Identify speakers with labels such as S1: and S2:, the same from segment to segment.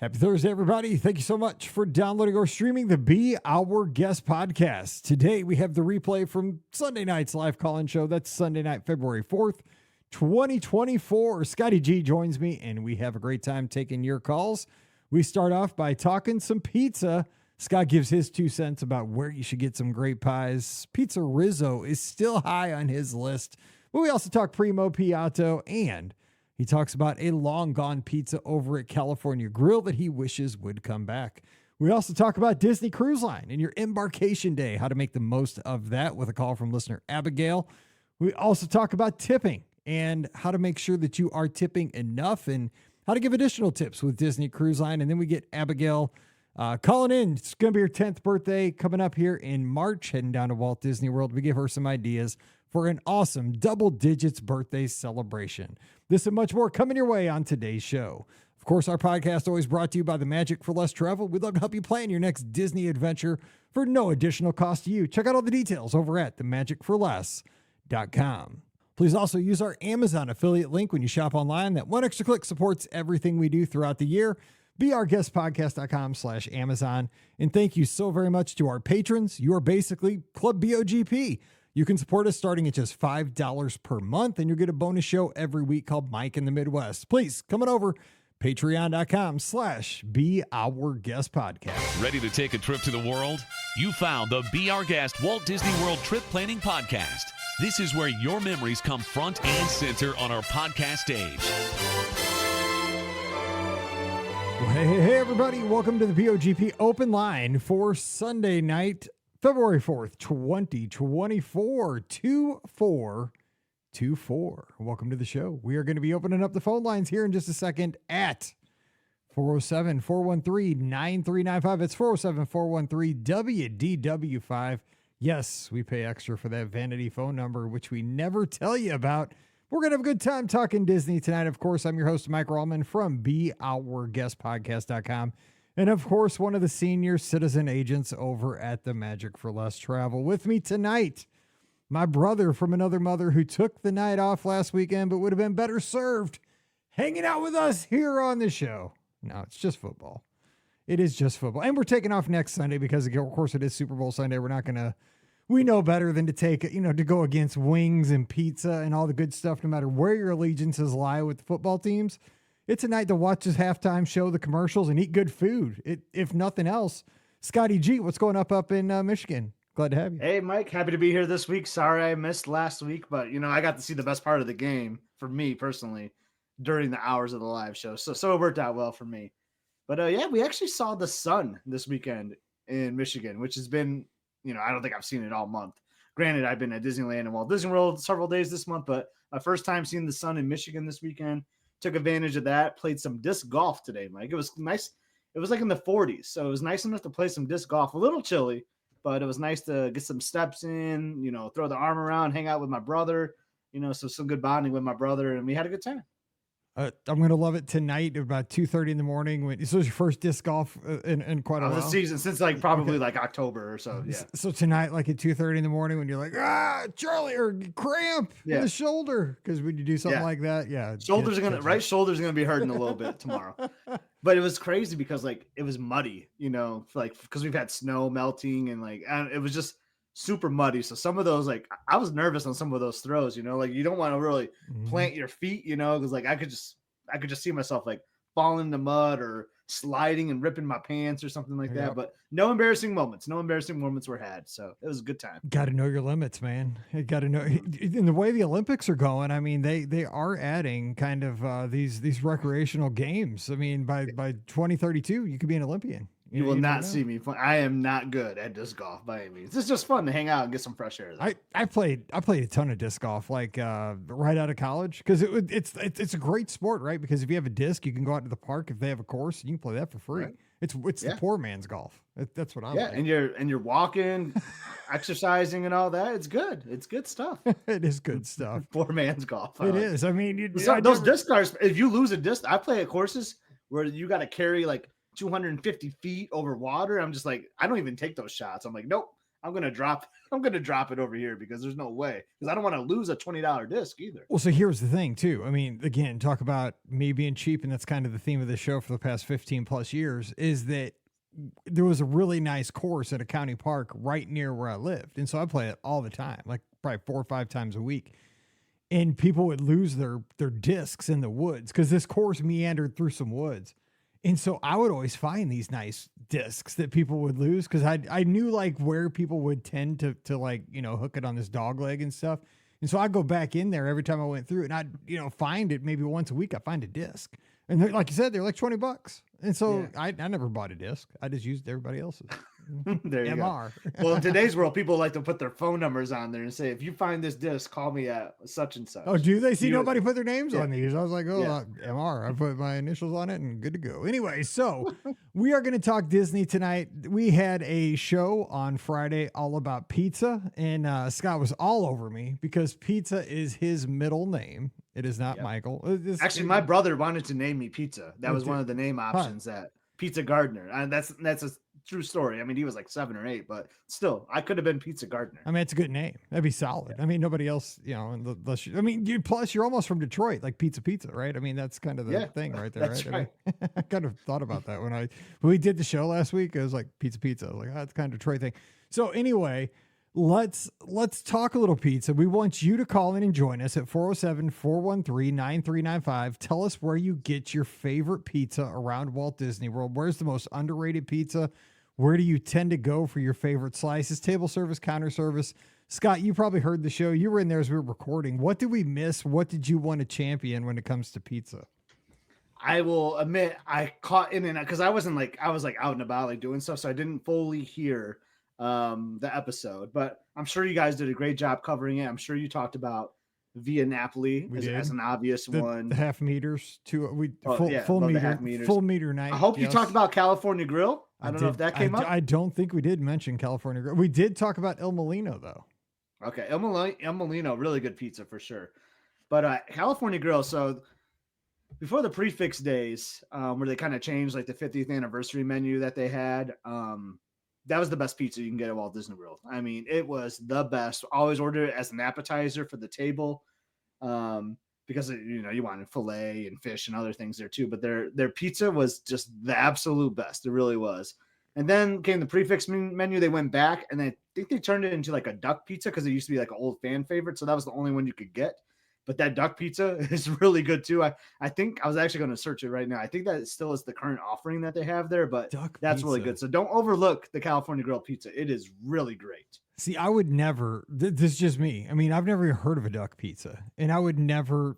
S1: Happy Thursday, everybody. Thank you so much for downloading or streaming the Be Our Guest podcast. Today, we have the replay from Sunday night's live call-in show. That's Sunday night, February 4th, 2024. Scotty G joins me, and we have a great time taking your calls. We start off by talking some pizza. Scott gives his 2 cents about where you should get some great pies. Pizza Rizzo is still high on his list. But we also talk Primo Piatto, and he talks about a long-gone pizza over at California Grill that he wishes would come back. We also talk about Disney Cruise Line and your Embarkation Day, how to make the most of that with a call from listener Abigail. We also talk about tipping and how to make sure that you are tipping enough and how to give additional tips with Disney Cruise Line. And then we get Abigail calling in. It's going to be her 10th birthday coming up here in March, heading down to Walt Disney World. We give her some ideas for an awesome double digits birthday celebration. This and much more coming your way on today's show. Of course, our podcast always brought to you by the Magic for Less Travel. We'd love to help you plan your next Disney adventure for no additional cost to you. Check out all the details over at themagicforless.com. Please also use our Amazon affiliate link when you shop online. That one extra click supports everything we do throughout the year. beourguestpodcast.com/Amazon. And thank you so very much to our patrons. You are basically Club BOGP. You can support us starting at just $5 per month, and you'll get a bonus show every week called Mike in the Midwest. Please come on over, patreon.com/beourguestpodcast.
S2: Ready to take a trip to the world? You found the Be Our Guest Walt Disney World Trip Planning Podcast. This is where your memories come front and center on our podcast stage.
S1: Well, hey, everybody. Welcome to the BOGP Open Line for Sunday night, February 4th, 2024, 2424. Welcome to the show. We are going to be opening up the phone lines here in just a second at 407-413-9395. It's 407-413-WDW5. Yes, we pay extra for that vanity phone number, which we never tell you about. We're going to have a good time talking Disney tonight. Of course, I'm your host, Mike Rallman from beourguestpodcast.com. And of course, one of the senior citizen agents over at the Magic for Less Travel. With me tonight, my brother from another mother who took the night off last weekend, but would have been better served hanging out with us here on the show. No, it's just football. It is just football. And we're taking off next Sunday because, of course, it is Super Bowl Sunday. We're not going to, we know better than to take, to go against wings and pizza and all the good stuff, no matter where your allegiances lie with the football teams. It's a night to watch his halftime show, the commercials, and eat good food. If nothing else. Scotty G, what's going up in Michigan? Glad to have you.
S3: Hey, Mike. Happy to be here this week. Sorry I missed last week, but, I got to see the best part of the game for me personally during the hours of the live show. So it worked out well for me. But, yeah, we actually saw the sun this weekend in Michigan, which has been, I don't think I've seen it all month. Granted, I've been at Disneyland and Walt Disney World several days this month, but my first time seeing the sun in Michigan this weekend. Took advantage of that, played some disc golf today, Mike. It was nice. It was like in the 40s, so it was nice enough to play some disc golf. A little chilly, but it was nice to get some steps in, throw the arm around, hang out with my brother, so some good bonding with my brother, and we had a good time.
S1: I'm going to love it tonight about 2:30 in the morning. This was your first disc golf in quite a while.
S3: The season, since probably October or so. Yeah.
S1: So tonight, at 2:30 in the morning when you're like, Charlie, or cramp in the shoulder. Because when you do something like that,
S3: shoulders are going to be hurting a little bit tomorrow. But it was crazy because it was muddy, because we've had snow melting and it was just super muddy. So some of those, I was nervous on some of those throws, you don't want to really plant your feet, because I could just see myself falling in the mud or sliding and ripping my pants or something like that. But no embarrassing moments were had. So it was a good time. Got to
S1: know your limits, man. You got to know in the way the Olympics are going. I mean, they are adding kind of these recreational games. I mean, by 2032, you could be an Olympian.
S3: You will not see me. I am not good at disc golf by any means. It's just fun to hang out and get some fresh air.
S1: I played a ton of disc golf, right out of college, because it's a great sport, right? Because if you have a disc, you can go out to the park if they have a course, and you can play that for free. Right. It's the poor man's golf. That's what I'm.
S3: Yeah, like. and you're walking, exercising, and all that. It's good. It's good stuff.
S1: It is good stuff.
S3: Poor man's golf.
S1: It is. I mean,
S3: those disc cars. If you lose a disc, I play at courses where you got to carry 250 feet over water. I'm just I don't even take those shots. I'm nope. I'm gonna drop it over here because there's no way, because I don't want to lose a $20 disc either.
S1: Well, so here's the thing too. I mean, again, talk about me being cheap, and that's kind of the theme of the show for the past 15 plus years, is that there was a really nice course at a county park right near where I lived. And so I play it all the time, like probably 4 or 5 times a week. And people would lose their discs in the woods because this course meandered through some woods. And so I would always find these nice discs that people would lose because I knew like where people would tend to like, hook it on this dog leg and stuff. And so I'd go back in there every time I went through, and I'd, find it maybe once a week. I find a disc. And like you said, they're like $20. And so I never bought a disc. I just used everybody else's.
S3: There you
S1: MR.
S3: go. Well, in today's world, people like to put their phone numbers on there and say, if you find this disc, call me at such and such.
S1: Oh, do they? See, nobody put their names on these. I was like, MR. I put my initials on it and good to go. Anyway, so we are going to talk Disney tonight. We had a show on Friday all about pizza, and Scott was all over me because pizza is his middle name. It is not Michael.
S3: Actually, my brother wanted to name me Pizza. That was one of the name options that Pizza Gardner. And that's a true story. I mean, he was like 7 or 8, but still, I could have been Pizza Gardner.
S1: I mean, it's a good name. That'd be solid. I mean, nobody else, unless plus you're almost from Detroit, like pizza, right? I mean, that's kind of the thing right there, right?
S3: Right.
S1: I mean, I kind of thought about that when we did the show last week. It was like pizza. I was like, that's kind of Detroit thing. So anyway, let's talk a little pizza. We want you to call in and join us at 407-413-9395. Tell us where you get your favorite pizza around Walt Disney World. Where's the most underrated pizza? Where do you tend to go for your favorite slices? Table service, counter service. Scott, you probably heard the show. You were in there as we were recording. What did we miss? What did you want to champion when it comes to pizza?
S3: I will admit I caught in and out because I was out and about like doing stuff, so I didn't fully hear the episode, but I'm sure you guys did a great job covering it. I'm sure you talked about Via Napoli as an obvious one.
S1: The half meters full meter night.
S3: I hope you talked about California Grill. I don't know if that came up.
S1: I don't think we did mention California Grill. We did talk about El Molino though.
S3: Okay, El Molino, really good pizza for sure. But California Grill, so before the prefix days, where they kind of changed like the 50th anniversary menu that they had, that was the best pizza you can get at Walt Disney World. I mean, it was the best. Always order it as an appetizer for the table, because you wanted filet and fish and other things there too. But their pizza was just the absolute best. It really was. And then came the prefix menu. They went back, and I think they turned it into like a duck pizza because it used to be like an old fan favorite. So that was the only one you could get. But that duck pizza is really good too. I think I was actually going to search it right now. I think that still is the current offering that they have there, but that's really good. So don't overlook the California Grill pizza. It is really great.
S1: See, I would never, this is just me. I mean, I've never even heard of a duck pizza, and I would never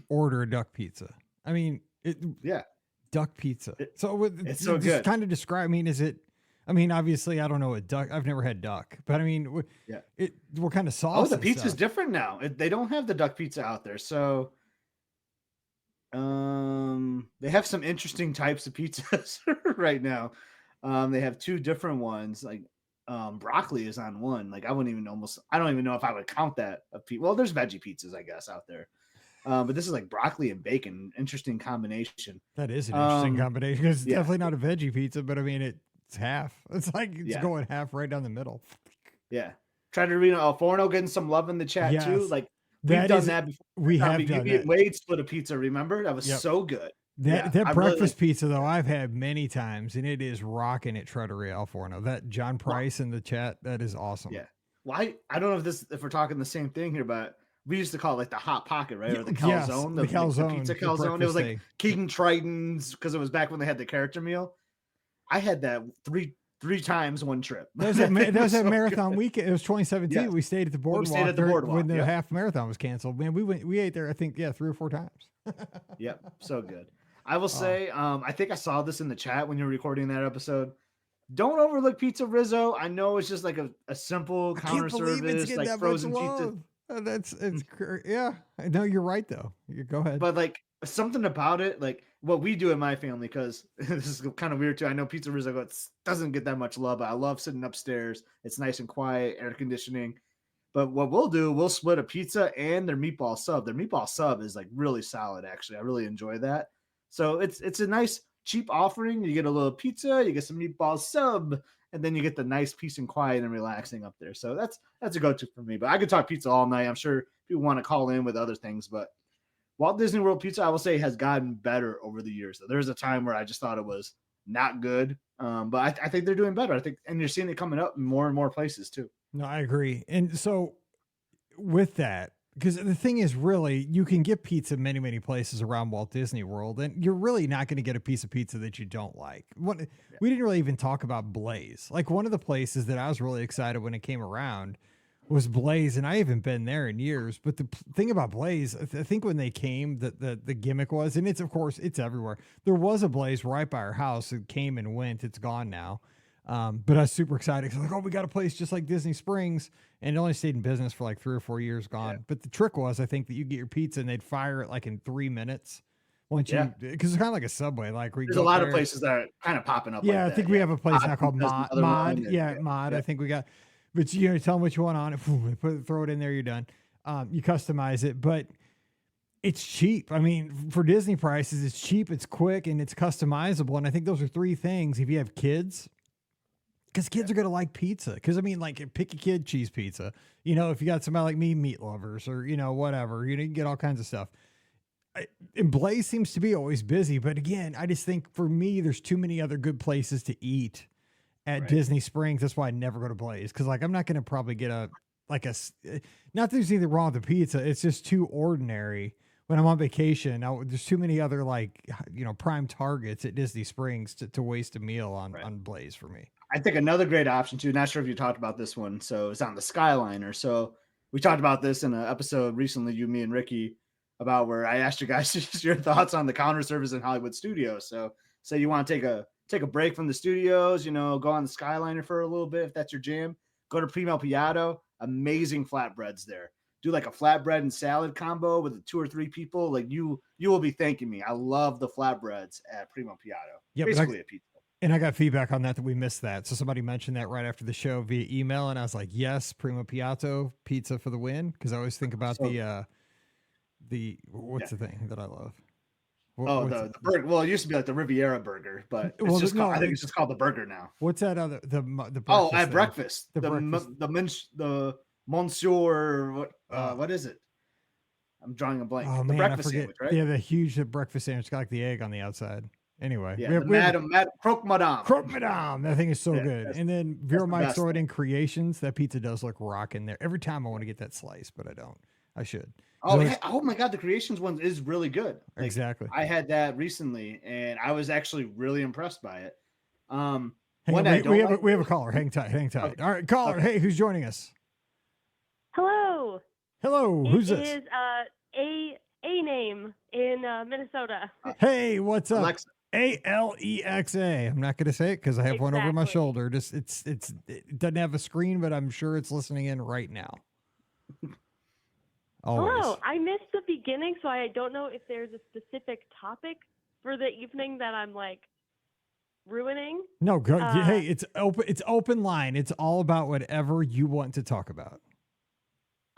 S1: order a duck pizza. I mean, duck pizza.
S3: It's so good.
S1: Kind of describe, I mean, is it, I mean, obviously, I don't know what duck. I've never had duck, but I mean, what kind of sauce?
S3: Oh, the pizza's different now. They don't have the duck pizza out there, so they have some interesting types of pizzas right now. They have 2 different ones. Like broccoli is on one. Like I don't even know if I would count that a pizza. Well, there's veggie pizzas, I guess, out there. But this is like broccoli and bacon. Interesting combination.
S1: That is an interesting combination. It's definitely not a veggie pizza, but I mean it's half. It's like it's going half right down the middle.
S3: Yeah. Trederino Alforno getting some love in the chat too. Like we've done that before.
S1: We have done that.
S3: Wade split a pizza, remember? That was so good.
S1: That breakfast pizza though, I've had many times, and it is rocking at Trattoria Alforno. That John Price in the chat, that is awesome.
S3: Yeah. Well, I don't know if we're talking the same thing here, but we used to call it like the hot pocket, right? Or the calzone,
S1: the calzone,
S3: the pizza calzone. It was like King Triton's because it was back when they had the character meal. I had that three times one trip.
S1: That was that marathon weekend. It was 2017. Yeah. We stayed at the boardwalk when the half marathon was canceled. Man, we ate there, I think, 3 or 4 times.
S3: Yep. So good. I will say, I think I saw this in the chat when you were recording that episode. Don't overlook Pizza Rizzo. I know it's just like a simple counter service, like frozen pizza.
S1: Yeah. I know you're right though. You go ahead.
S3: But like something about it, like what we do in my family, because this is kind of weird too. I know Pizza Rizzo doesn't get that much love, but I love sitting upstairs. It's nice and quiet, air conditioning. But what we'll split a pizza and their meatball sub. Their meatball sub is like really solid, actually. I really enjoy that. So it's a nice cheap offering. You get a little pizza, you get some meatball sub, and then you get the nice peace and quiet and relaxing up there. So that's a go-to for me. But I could talk pizza all night. I'm sure people want to call in with other things, but Walt Disney World pizza, I will say, has gotten better over the years. There was a time where I just thought it was not good, but I think they're doing better. I think, and you're seeing it coming up in more and more places too.
S1: No, I agree. And so with that, because the thing is, really, you can get pizza many, many places around Walt Disney World, and you're really not going to get a piece of pizza that you don't like. We didn't really even talk about Blaze. Like, one of the places that I was really excited when it came around was Blaze, and I haven't been there in years. But the thing about Blaze, I think when they came, the gimmick was, and it's, of course, it's everywhere. There was a Blaze right by our house. It came and went. It's gone now. But I was super excited. Like, oh, we got a place just like Disney Springs, and it only stayed in business for like 3 or 4 years, gone. Yeah. But the trick was, I think, that you get your pizza and they'd fire it like in 3 minutes. Once you, because it's kind of like a Subway. Like,
S3: there's a lot of places that are kind of popping up.
S1: Yeah,
S3: like
S1: I think we have a place now called Mod. Yeah, Mod. I think we got, but you tell them what you want on it, throw it in there, you're done. You customize it, but it's cheap. I mean, for Disney prices, it's cheap, it's quick, and it's customizable. And I think those are 3 things. If you have kids, because kids are going to like pizza. Because, I mean, like, pick a kid, cheese pizza. If you got somebody like me, meat lovers, or, whatever. You can get all kinds of stuff. And Blaze seems to be always busy. But, again, I just think, for me, there's too many other good places to eat at Disney Springs. That's why I never go to Blaze. Because, like, I'm not going to probably get not that there's anything wrong with the pizza. It's just too ordinary. When I'm on vacation, there's too many other, like, prime targets at Disney Springs to waste a meal on Blaze for me.
S3: I think another great option too. Not sure if you talked about this one. So it's on the Skyliner. So we talked about this in an episode recently, you, me, and Ricky, about where I asked you guys just your thoughts on the counter service in Hollywood studios. So say you want to take a break from the studios, go on the Skyliner for a little bit if that's your jam. Go to Primo Piatto. Amazing flatbreads there. Do like a flatbread and salad combo with 2 or 3 people. Like you will be thanking me. I love the flatbreads at Primo Piatto.
S1: Yeah, basically a pizza. And I got feedback on that we missed that. So somebody mentioned that right after the show via email, and I was like, yes, Primo Piatto, pizza for the win. Because I always think about the what's the thing that I love?
S3: The burger. Well, it used to be like the Riviera burger, but it's I think it's just called the burger now.
S1: What's that other the
S3: at breakfast? The Monsieur what is it? I'm drawing a blank.
S1: Oh,
S3: the breakfast sandwich, right?
S1: Yeah, the huge breakfast sandwich, got like the egg on the outside. Anyway,
S3: Madame Croque Madame.
S1: Croque Madame. That thing is so good. And then Vera might throw it in Creations. That pizza does look rocking there. Every time I want to get that slice, but I don't. I should.
S3: Oh my God, the Creations one is really good.
S1: Like, exactly.
S3: I had that recently, and I was actually really impressed by it.
S1: We have a caller. Hang tight. Okay. All right, caller. Okay. Hey, who's joining us?
S4: Hello.
S1: Who's this?
S4: It is a name in Minnesota.
S1: Hey, what's up?
S3: Alexa.
S1: Alexa. I'm not going to say it because I have one over my shoulder. Just it doesn't have a screen, but I'm sure it's listening in right now. Always.
S4: Hello. I missed the beginning, so I don't know if there's a specific topic for the evening that I'm like ruining.
S1: No, go. Hey, it's open. It's open line. It's all about whatever you want to talk about.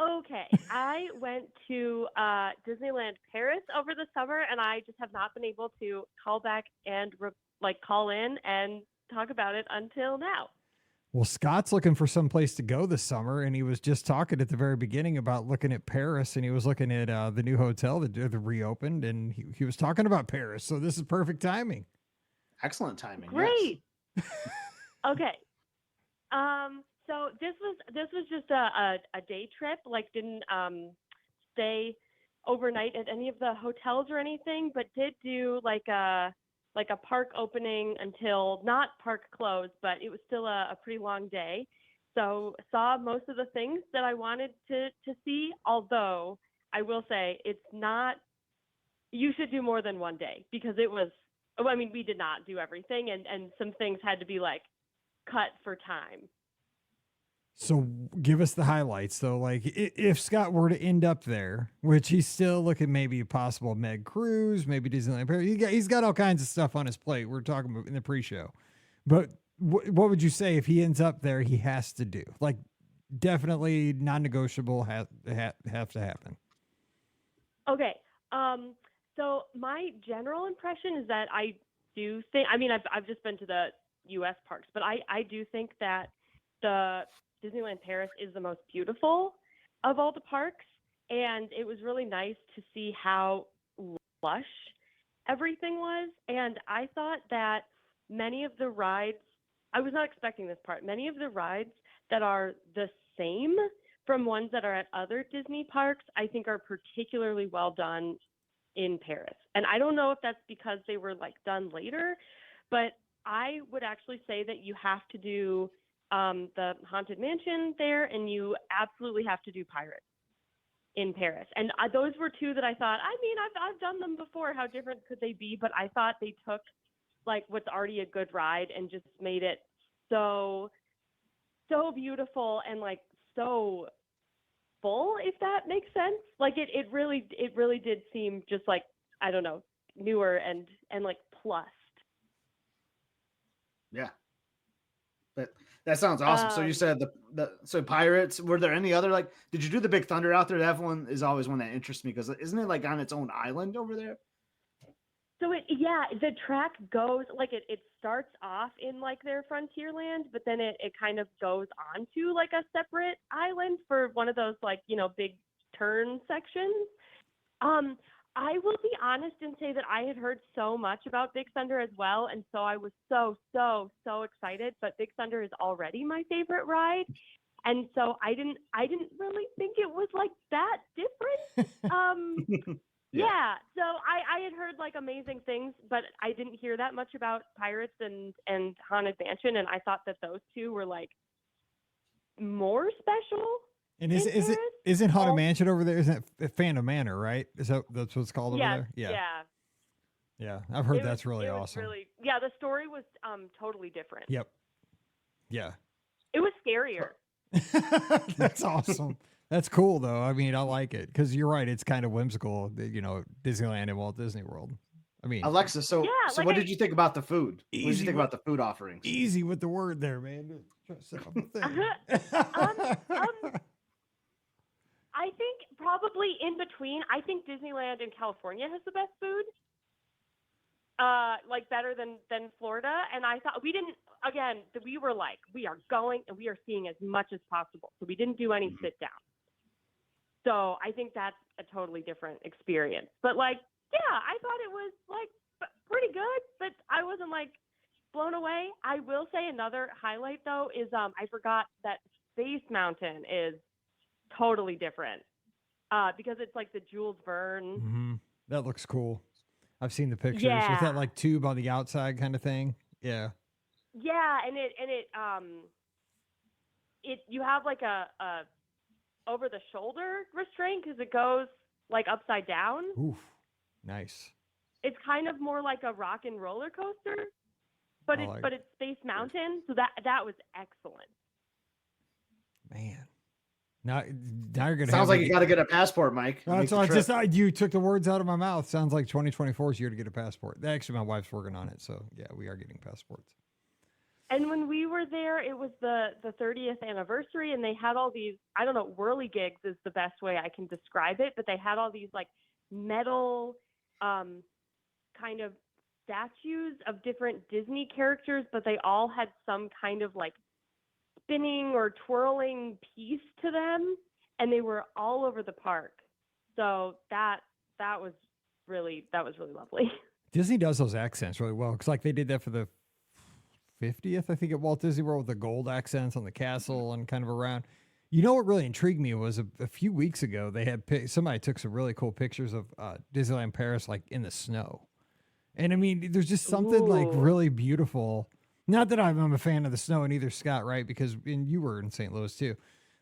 S4: Okay, I went to Disneyland Paris over the summer, and I just have not been able to call back and call in and talk about it until now.
S1: Well, Scott's looking for some place to go this summer, and he was just talking at the very beginning about looking at Paris, and he was looking at the new hotel that reopened, and he was talking about Paris. So this is perfect timing.
S3: Excellent timing.
S4: Great. Yes. Okay. So this was just a day trip. Like, didn't stay overnight at any of the hotels or anything, but did do like a park opening until not park closed, but it was still a pretty long day. So saw most of the things that I wanted to see. Although I will say it's not. You should do more than one day because it was. I mean, we did not do everything, and some things had to be like cut for time.
S1: So give us the highlights. So, like, if Scott were to end up there, which he's still looking maybe a possible Meg cruise, maybe Disneyland Paris, he's got all kinds of stuff on his plate. We're talking about in the pre-show. But what would you say if he ends up there, he has to do? Like, definitely non-negotiable have to happen.
S4: Okay. So my general impression is that I do think, I mean, I've just been to the U.S. parks. But I do think that the Disneyland Paris is the most beautiful of all the parks. And it was really nice to see how lush everything was. And I thought that many of the rides, I was not expecting this part, many of the rides that are the same from ones that are at other Disney parks, I think are particularly well done in Paris. And I don't know if that's because they were like done later, but I would actually say that you have to do the Haunted Mansion there, and you absolutely have to do Pirates in Paris. And those were two that I thought, I mean, I've done them before. How different could they be? But I thought they took like what's already a good ride and just made it so beautiful and like so full, if that makes sense. Like it really did seem just like, I don't know, newer and like plussed.
S3: Yeah. But that sounds awesome. So you said so Pirates, were there any other, like, did you do the Big Thunder out there? That one is always one that interests me because isn't it like on its own island over there?
S4: So the track goes like it starts off in like their Frontierland, but then it kind of goes onto like a separate island for one of those like, you know, big turn sections. I will be honest and say that I had heard so much about Big Thunder as well, and so I was so excited. But Big Thunder is already my favorite ride, and so I didn't really think it was like that different. Yeah. So I had heard like amazing things, but I didn't hear that much about Pirates and Haunted Mansion, and I thought that those two were like more special.
S1: And isn't Haunted Mansion over there? Isn't it Phantom Manor, right? That's what it's called over there? Yeah. I've heard that's really awesome.
S4: The story was totally different.
S1: Yep. Yeah.
S4: It was scarier.
S1: That's awesome. That's cool though. I mean, I like it because you're right. It's kind of whimsical, you know, Disneyland and Walt Disney World. I mean,
S3: Alexa, so like what did you think about the food? What did you think about the food offerings?
S1: Easy with the word there, man.
S4: I think probably in between. I think Disneyland in California has the best food. Like better than Florida. And I thought we were like, we are going and we are seeing as much as possible. So we didn't do any sit down. So I think that's a totally different experience. But like, yeah, I thought it was like pretty good, but I wasn't like blown away. I will say another highlight though is I forgot that Space Mountain is totally different because it's like the Jules Verne.
S1: Mm-hmm. That looks cool. I've seen the pictures with that like tube on the outside kind of thing. Yeah.
S4: Yeah, and you have like a over the shoulder restraint because it goes like upside down.
S1: Oof, nice.
S4: It's kind of more like a rock and roller coaster, but it's Space Mountain, so that was excellent.
S1: Man. Now you're gonna.
S3: Sounds like you got to get a passport, Mike.
S1: You took the words out of my mouth. Sounds like 2024 is year to get a passport. Actually, my wife's working on it, so yeah, we are getting passports.
S4: And when we were there, it was the 30th anniversary, and they had all these, I don't know, whirligigs is the best way I can describe it, but they had all these like metal kind of statues of different Disney characters, but they all had some kind of like spinning or twirling piece to them, and they were all over the park. So that was really lovely. Disney
S1: does those accents really well, because like they did that for the 50th, I think, at Walt Disney World with the gold accents on the castle and kind of around. You know what really intrigued me was a few weeks ago they had somebody took some really cool pictures of Disneyland Paris like in the snow, and I mean there's just something like really beautiful. Not that I'm a fan of the snow, and either Scott, right? Because you were in St. Louis too.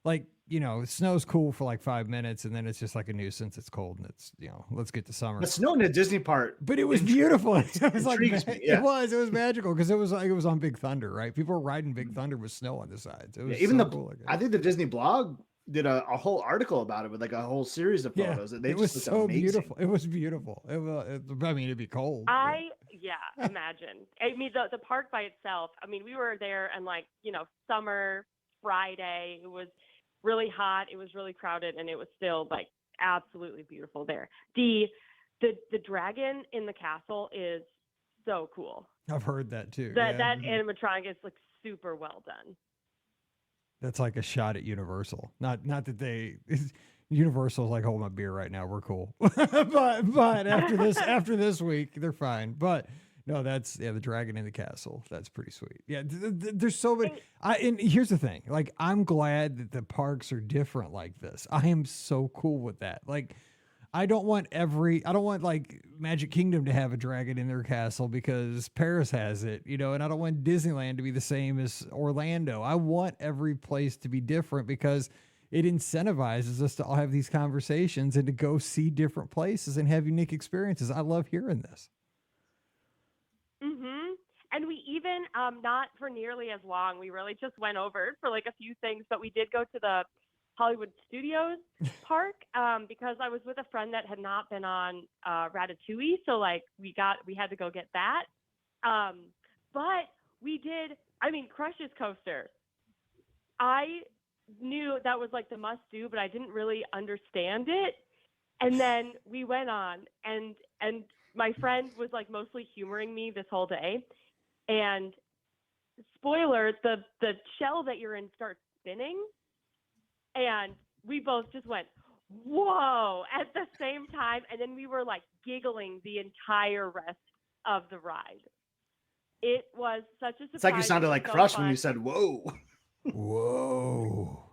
S1: Like, you know, snow's cool for like 5 minutes, and then it's just like a nuisance. It's cold, and it's, you know, let's get to summer.
S3: The snow in the Disney part,
S1: but it was beautiful. It was like
S3: me, yeah.
S1: it was magical because it was on Big Thunder, right? People were riding Big Thunder with snow on the sides. It was
S3: even
S1: cool.
S3: I think the Disney blog did a whole article about it with like a whole series of photos.
S1: It was so amazing. Beautiful. It was beautiful. I mean, it'd be cold.
S4: Imagine. I mean, the park by itself. I mean, we were there and like, you know, summer Friday. It was really hot. It was really crowded, and it was still like absolutely beautiful there. The dragon in the castle is so cool.
S1: I've heard that too.
S4: That animatronic is like super well done.
S1: That's like a shot at Universal. Not that Universal's like, hold my beer right now. We're cool. but after this week, they're fine. But no, that's the Dragon in the Castle. That's pretty sweet. Yeah, there's so many. And here's the thing. Like, I'm glad that the parks are different like this. I am so cool with that. Like, I don't want like Magic Kingdom to have a dragon in their castle because Paris has it, and I don't want Disneyland to be the same as Orlando. I want every place to be different because it incentivizes us to all have these conversations and to go see different places and have unique experiences. I love hearing this.
S4: Mm-hmm. And we even, not for nearly as long, we really just went over for like a few things, but we did go to the Hollywood Studios park because I was with a friend that had not been on Ratatouille, so like we had to go get that. But we did. I mean, Crush's coaster. I knew that was like the must do, but I didn't really understand it. And then we went on, and my friend was like mostly humoring me this whole day. And spoiler, the shell that you're in starts spinning. And we both just went, whoa, at the same time. And then we were like giggling the entire rest of the ride. It was such a surprise.
S3: It's like you sounded like Crush when you said, whoa.
S1: Whoa.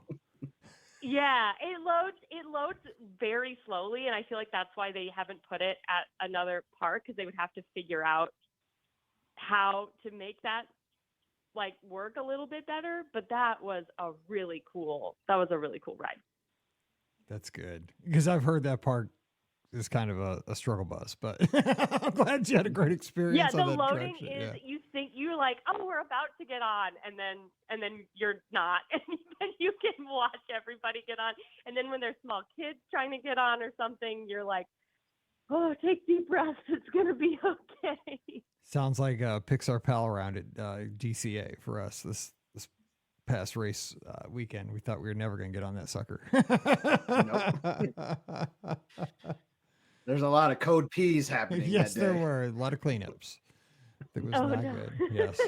S4: Yeah, it loads very slowly. And I feel like that's why they haven't put it at another park, because they would have to figure out how to make that like work a little bit better, but that was a really cool ride.
S1: That's good, because I've heard that park is kind of a struggle bus, but I'm glad you had a great experience.
S4: Yeah, the
S1: on that
S4: loading
S1: attraction.
S4: is you think you're like, oh, we're about to get on, and then you're not, and then you can watch everybody get on, and then when there's small kids trying to get on or something, you're like, oh, take deep breaths, it's gonna be okay.
S1: Sounds like a Pixar Pal around at DCA for us this past race weekend. We thought we were never going to get on that sucker.
S3: Nope. There's a lot of code P's happening.
S1: Yes,
S3: that day.
S1: there were a lot of cleanups. It was not good. Yes.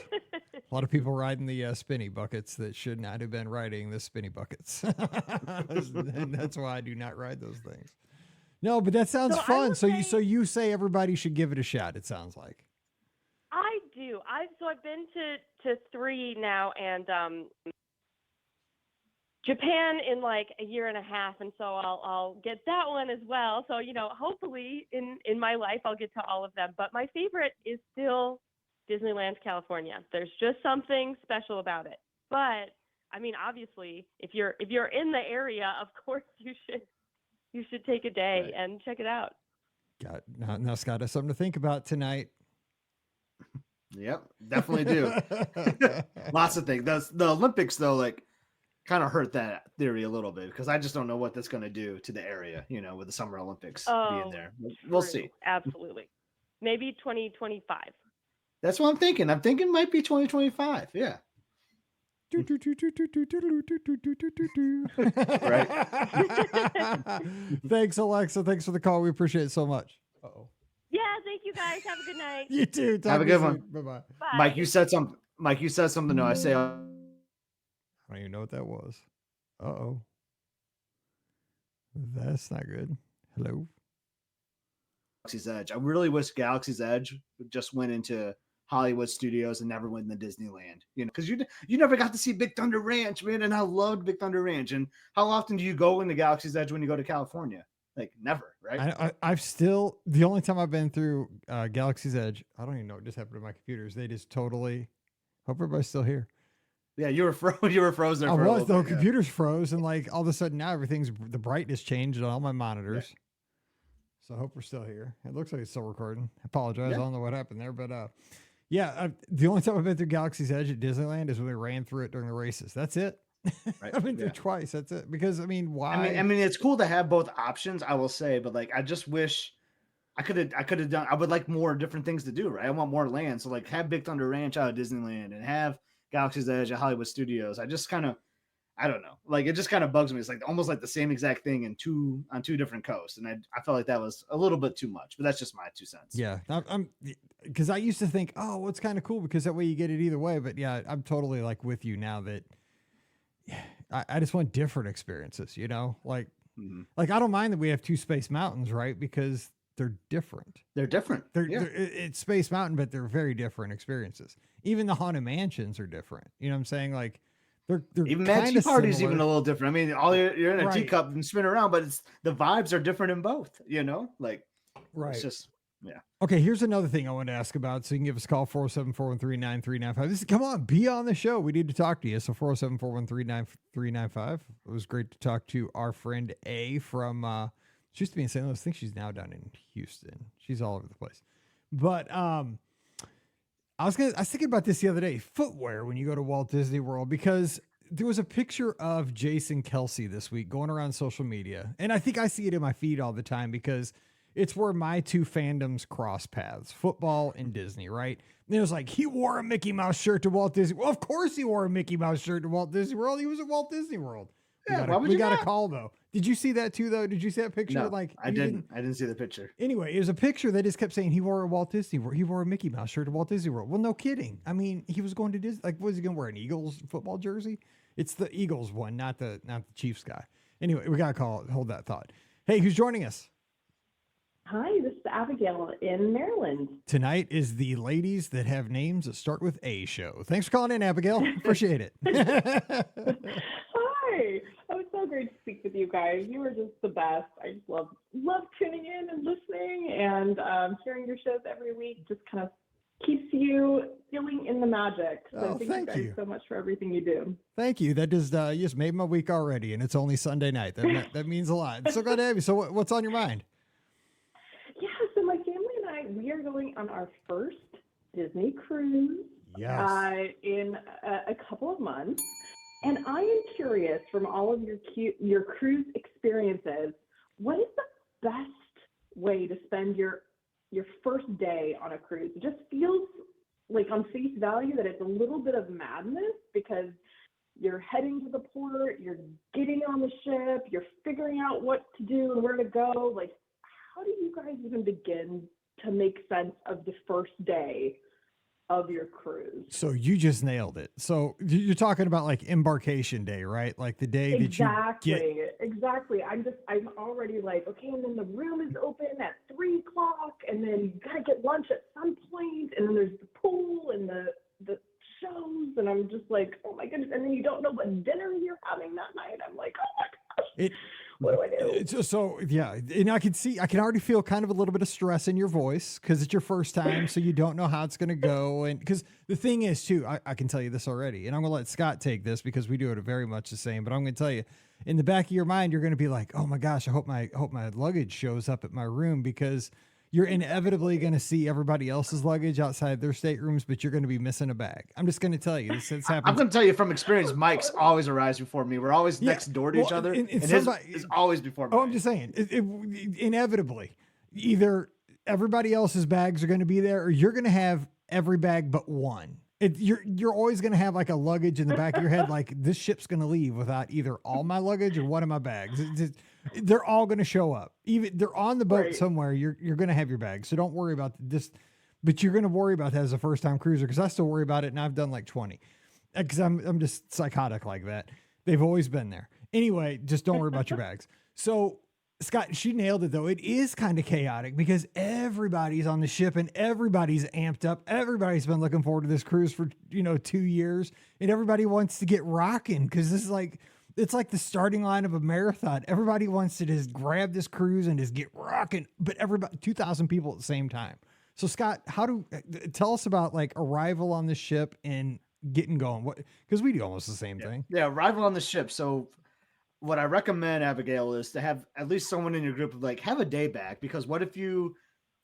S1: A lot of people riding the spinny buckets that should not have been riding the spinny buckets. And that's why I do not ride those things. No, but that sounds fun. So you say everybody should give it a shot, it sounds like.
S4: I do. I've been to 3 now, and Japan in like a year and a half, and so I'll get that one as well. So hopefully in my life I'll get to all of them. But my favorite is still Disneyland, California. There's just something special about it. But I mean, obviously, if you're in the area, of course you should take a day and check it out.
S1: Now Scott has something to think about tonight.
S3: Yep, definitely do. Lots of things. The Olympics, though, like kind of hurt that theory a little bit, because I just don't know what that's going to do to the area, with the Summer Olympics being there. We'll see.
S4: Absolutely. Maybe 2025.
S3: That's what I'm thinking. I'm thinking it might be 2025. Yeah. Right.
S1: Thanks, Alexa. Thanks for the call. We appreciate it so much. Uh-oh.
S4: Yeah, thank you guys. Have a good night.
S1: You too.
S3: Have a good one.
S1: Bye-bye.
S4: Bye.
S3: Mike, you said something. No, I say.
S1: I don't even know what that was. Uh-oh. That's not good. Hello?
S3: Galaxy's Edge. I really wish Galaxy's Edge just went into Hollywood Studios and never went into Disneyland. Because you never got to see Big Thunder Ranch, man, and I loved Big Thunder Ranch. And how often do you go into Galaxy's Edge when you go to California? Like never, right?
S1: I've still, the only time I've been through Galaxy's Edge, I don't even know what just happened to my computers. They just totally, hope everybody's still here.
S3: Yeah, you were froze there.
S1: I was, though.
S3: Bit,
S1: computers froze, and like all of a sudden now the brightness changed on all my monitors. Yeah. So I hope we're still here. It looks like it's still recording. I apologize. Yeah. I don't know what happened there, but the only time I've been through Galaxy's Edge at Disneyland is when they ran through it during the races. That's it. Right. I've been through twice. That's it. Because why?
S3: I mean, it's cool to have both options, I will say, but like, I just wish I could have done. I would like more different things to do, right? I want more land. So like, have Big Thunder Ranch out of Disneyland and have Galaxy's Edge at Hollywood Studios. I don't know. Like, it just kind of bugs me. It's like almost like the same exact thing on two different coasts. And I felt like that was a little bit too much, but that's just my 2 cents.
S1: Yeah. I'm because I used to think, oh, well, it's kind of cool because that way you get it either way. But yeah, I'm totally like with you now that I just want different experiences, you know, like I don't mind that we have 2 Space Mountains, right? Because they're different.
S3: They're different.
S1: It's Space Mountain, but they're very different experiences. Even the Haunted Mansions are different. You know what I'm saying? Like they're
S3: even Mad Tea Party's
S1: similar.
S3: even a little different. I mean, you're in a
S1: Right.
S3: teacup and spin around, but the vibes are different in both, you know? Like,
S1: Right.
S3: it's just, yeah.
S1: Okay, here's another thing I want to ask about. So you can give us a call, 407-413-9395. This is, come on, be on the show. We need to talk to you. So 407-413-9395. It was great to talk to our friend A from, she used to be in St. Louis. I think she's now down in Houston. She's all over the place. But I was thinking about this the other day, footwear when you go to Walt Disney World, because there was a picture of Jason Kelsey this week going around social media. And I think I see it in my feed all the time because it's where my 2 fandoms cross paths, football and Disney, right? And it was like, he wore a Mickey Mouse shirt to Walt Disney. Well, of course he wore a Mickey Mouse shirt to Walt Disney World. He was at Walt Disney World.
S3: Yeah,
S1: we got a call though. Did you see that too though? Did you see that picture?
S3: No,
S1: Like
S3: I didn't see the picture.
S1: Anyway, it was a picture that just kept saying he wore a Walt Disney World. He wore a Mickey Mouse shirt to Walt Disney World. Well, no kidding. I mean, he was going to Disney. Like, was he going to wear an Eagles football jersey? It's the Eagles one, not the Chiefs guy. Anyway, we got to call it. Hold that thought. Hey, who's joining us?
S5: Hi, this is Abigail in Maryland.
S1: Tonight is the ladies that have names that start with A show. Thanks for calling in, Abigail. Appreciate it.
S5: Hi. Oh, it's so great to speak with you guys. You are just the best. I just love tuning in and listening, and hearing your shows every week just kind of keeps you feeling in the magic. So thank you guys so much for everything you do.
S1: Thank you. That just you just made my week already, and it's only Sunday night. That means a lot. I'm so glad to have you. So what's on your mind?
S5: Yeah, so my family and I, we are going on our first Disney cruise in a couple of months. And I am curious, from all of your cruise experiences, what is the best way to spend your first day on a cruise? It just feels like on face value that it's a little bit of madness because you're heading to the port, you're getting on the ship, you're figuring out what to do and where to go. Like, how do you guys even begin to make sense of the first day of your cruise?
S1: So you just nailed it. So you're talking about like embarkation day, right? Like the day that you get.
S5: Exactly. I'm already like, okay, and then the room is open at 3:00, and then you gotta get lunch at some point, and then there's the pool and the shows, and I'm just like, oh my goodness, and then you don't know what dinner you're having that night. I'm like, oh my gosh. What do I do?
S1: So yeah, and I can already feel kind of a little bit of stress in your voice because it's your first time, so you don't know how it's going to go. And because the thing is too, I can tell you this already, and I'm going to let Scott take this because we do it very much the same. But I'm going to tell you, in the back of your mind, you're going to be like, oh my gosh, I hope my luggage shows up at my room, because you're inevitably going to see everybody else's luggage outside their staterooms, but you're going to be missing a bag. I'm just going to tell you, this happens.
S3: I'm going to tell you from experience, Mike's always arrives before me. We're always next door to each other, and his is always before me.
S1: Oh, I'm just saying, inevitably, either everybody else's bags are going to be there, or you're going to have every bag but one. You're always going to have like a luggage in the back of your head, like this ship's going to leave without either all my luggage or one of my bags. They're all going to show up. Even they're on the boat somewhere. You're going to have your bags, so don't worry about this. But you're going to worry about that as a first time cruiser, because I still worry about it, and I've done like 20, because I'm just psychotic like that. They've always been there. Anyway, just don't worry about your bags. So Scott, she nailed it though. It is kind of chaotic because everybody's on the ship and everybody's amped up. Everybody's been looking forward to this cruise for 2 years, and everybody wants to get rocking because this is like, it's like the starting line of a marathon. Everybody wants to just grab this cruise and just get rocking, but everybody, 2,000 people at the same time. So Scott, tell us about like arrival on the ship and getting going. Because we do almost the same thing.
S3: Yeah, arrival on the ship. So what I recommend, Abigail, is to have at least someone in your group like have a day back, because what if you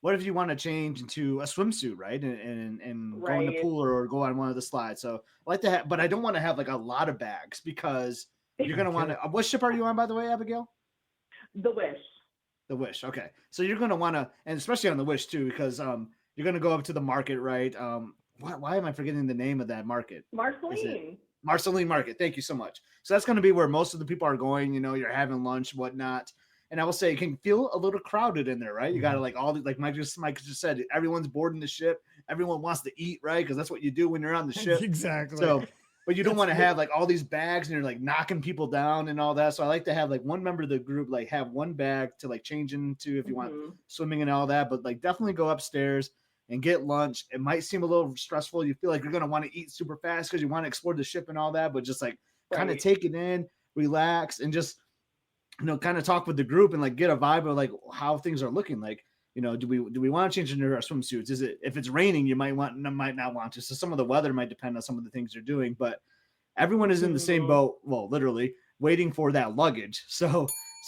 S3: want to change into a swimsuit, right? And go in the pool or go on one of the slides. So I like to have, but I don't want to have like a lot of bags, because you're going to want to, what ship are you on, by the way, Abigail?
S5: The Wish.
S3: The Wish. Okay. So you're going to want to, and especially on the Wish too, because you're going to go up to the market, right? Why am I forgetting the name of that market?
S5: Marceline.
S3: Marceline Market. Thank you so much. So that's going to be where most of the people are going. You're having lunch, whatnot. And I will say it can feel a little crowded in there, right? You got to like all the, like Mike just said, everyone's boarding the ship. Everyone wants to eat, right? Because that's what you do when you're on the ship.
S1: Exactly.
S3: So, but you don't want to have like all these bags and you're like knocking people down and all that. So I like to have like one member of the group like have one bag to like change into if you want swimming and all that. But like definitely go upstairs and get lunch. It might seem a little stressful. You feel like you're going to want to eat super fast because you want to explore the ship and all that. But just like kind of take it in, relax, and just kind of talk with the group and like get a vibe of like how things are looking like. Do we want to change into our swimsuits? Is it, if it's raining, you might not want to. So some of the weather might depend on some of the things you're doing, but everyone is in the same boat. Well, literally waiting for that luggage. So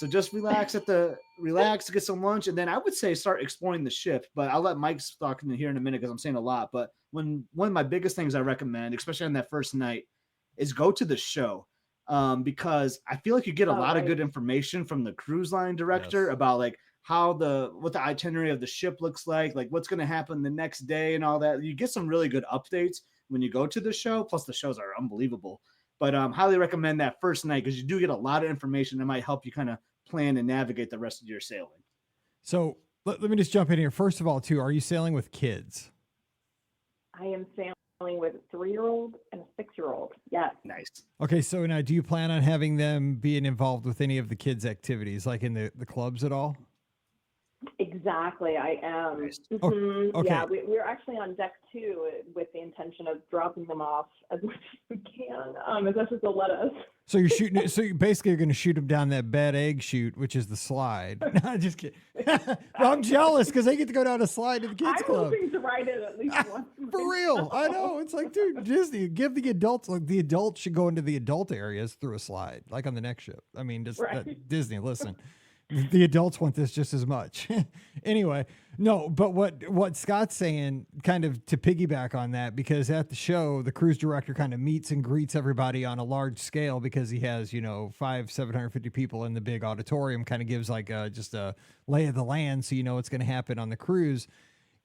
S3: just relax, get some lunch. And then I would say start exploring the ship, but I'll let Mike talk in here in a minute because I'm saying a lot. But one of my biggest things I recommend, especially on that first night, is go to the show. Because I feel like you get a lot of good information from the cruise line director about like what the itinerary of the ship looks like what's going to happen the next day and all that. You get some really good updates when you go to the show. Plus the shows are unbelievable, but highly recommend that first night because you do get a lot of information that might help you kind of plan and navigate the rest of your sailing.
S1: So let me just jump in here. First of all, too, are you sailing with kids?
S5: I am sailing with a 3-year-old and a 6-year-old. Yes.
S3: Nice.
S1: Okay. So now do you plan on having them being involved with any of the kids' activities, like in the clubs at all?
S5: Exactly, I am.
S3: Nice.
S5: Okay. Yeah, we're actually on deck 2 with the intention of dropping them off as much as we can, as much as they'll let us.
S1: So you're shooting. So you basically are going to shoot them down that bad egg chute, which is the slide. No, just kidding. Well, I'm jealous because they get to go down a slide to the kids' club.
S5: I'm hoping to ride it at least once.
S1: For real, I know. It's like, dude, Disney, give the adults. Like the adults should go into the adult areas through a slide, like on the next ship. I mean, just Disney. Listen. The adults want this just as much. Anyway, no, but what Scott's saying, kind of to piggyback on that, because at the show, the cruise director kind of meets and greets everybody on a large scale because he has, 750 people in the big auditorium, kind of gives like just a lay of the land. So, what's going to happen on the cruise.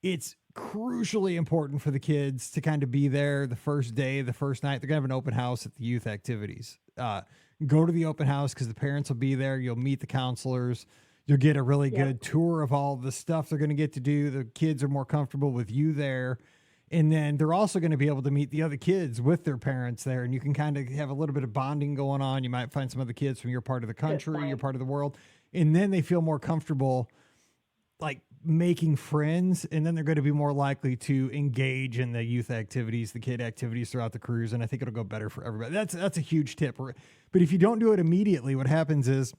S1: It's crucially important for the kids to kind of be there the first day, the first night. They're going to have an open house at the youth activities. Go to the open house because the parents will be there. You'll meet the counselors. You'll get a really good tour of all the stuff they're going to get to do. The kids are more comfortable with you there. And then they're also going to be able to meet the other kids with their parents there. And you can kind of have a little bit of bonding going on. You might find some other kids from your part of the country, your part of the world. And then they feel more comfortable like making friends, and then they're going to be more likely to engage in the youth activities, the kid activities throughout the cruise. And I think it'll go better for everybody. That's a huge tip. But if you don't do it immediately, what happens is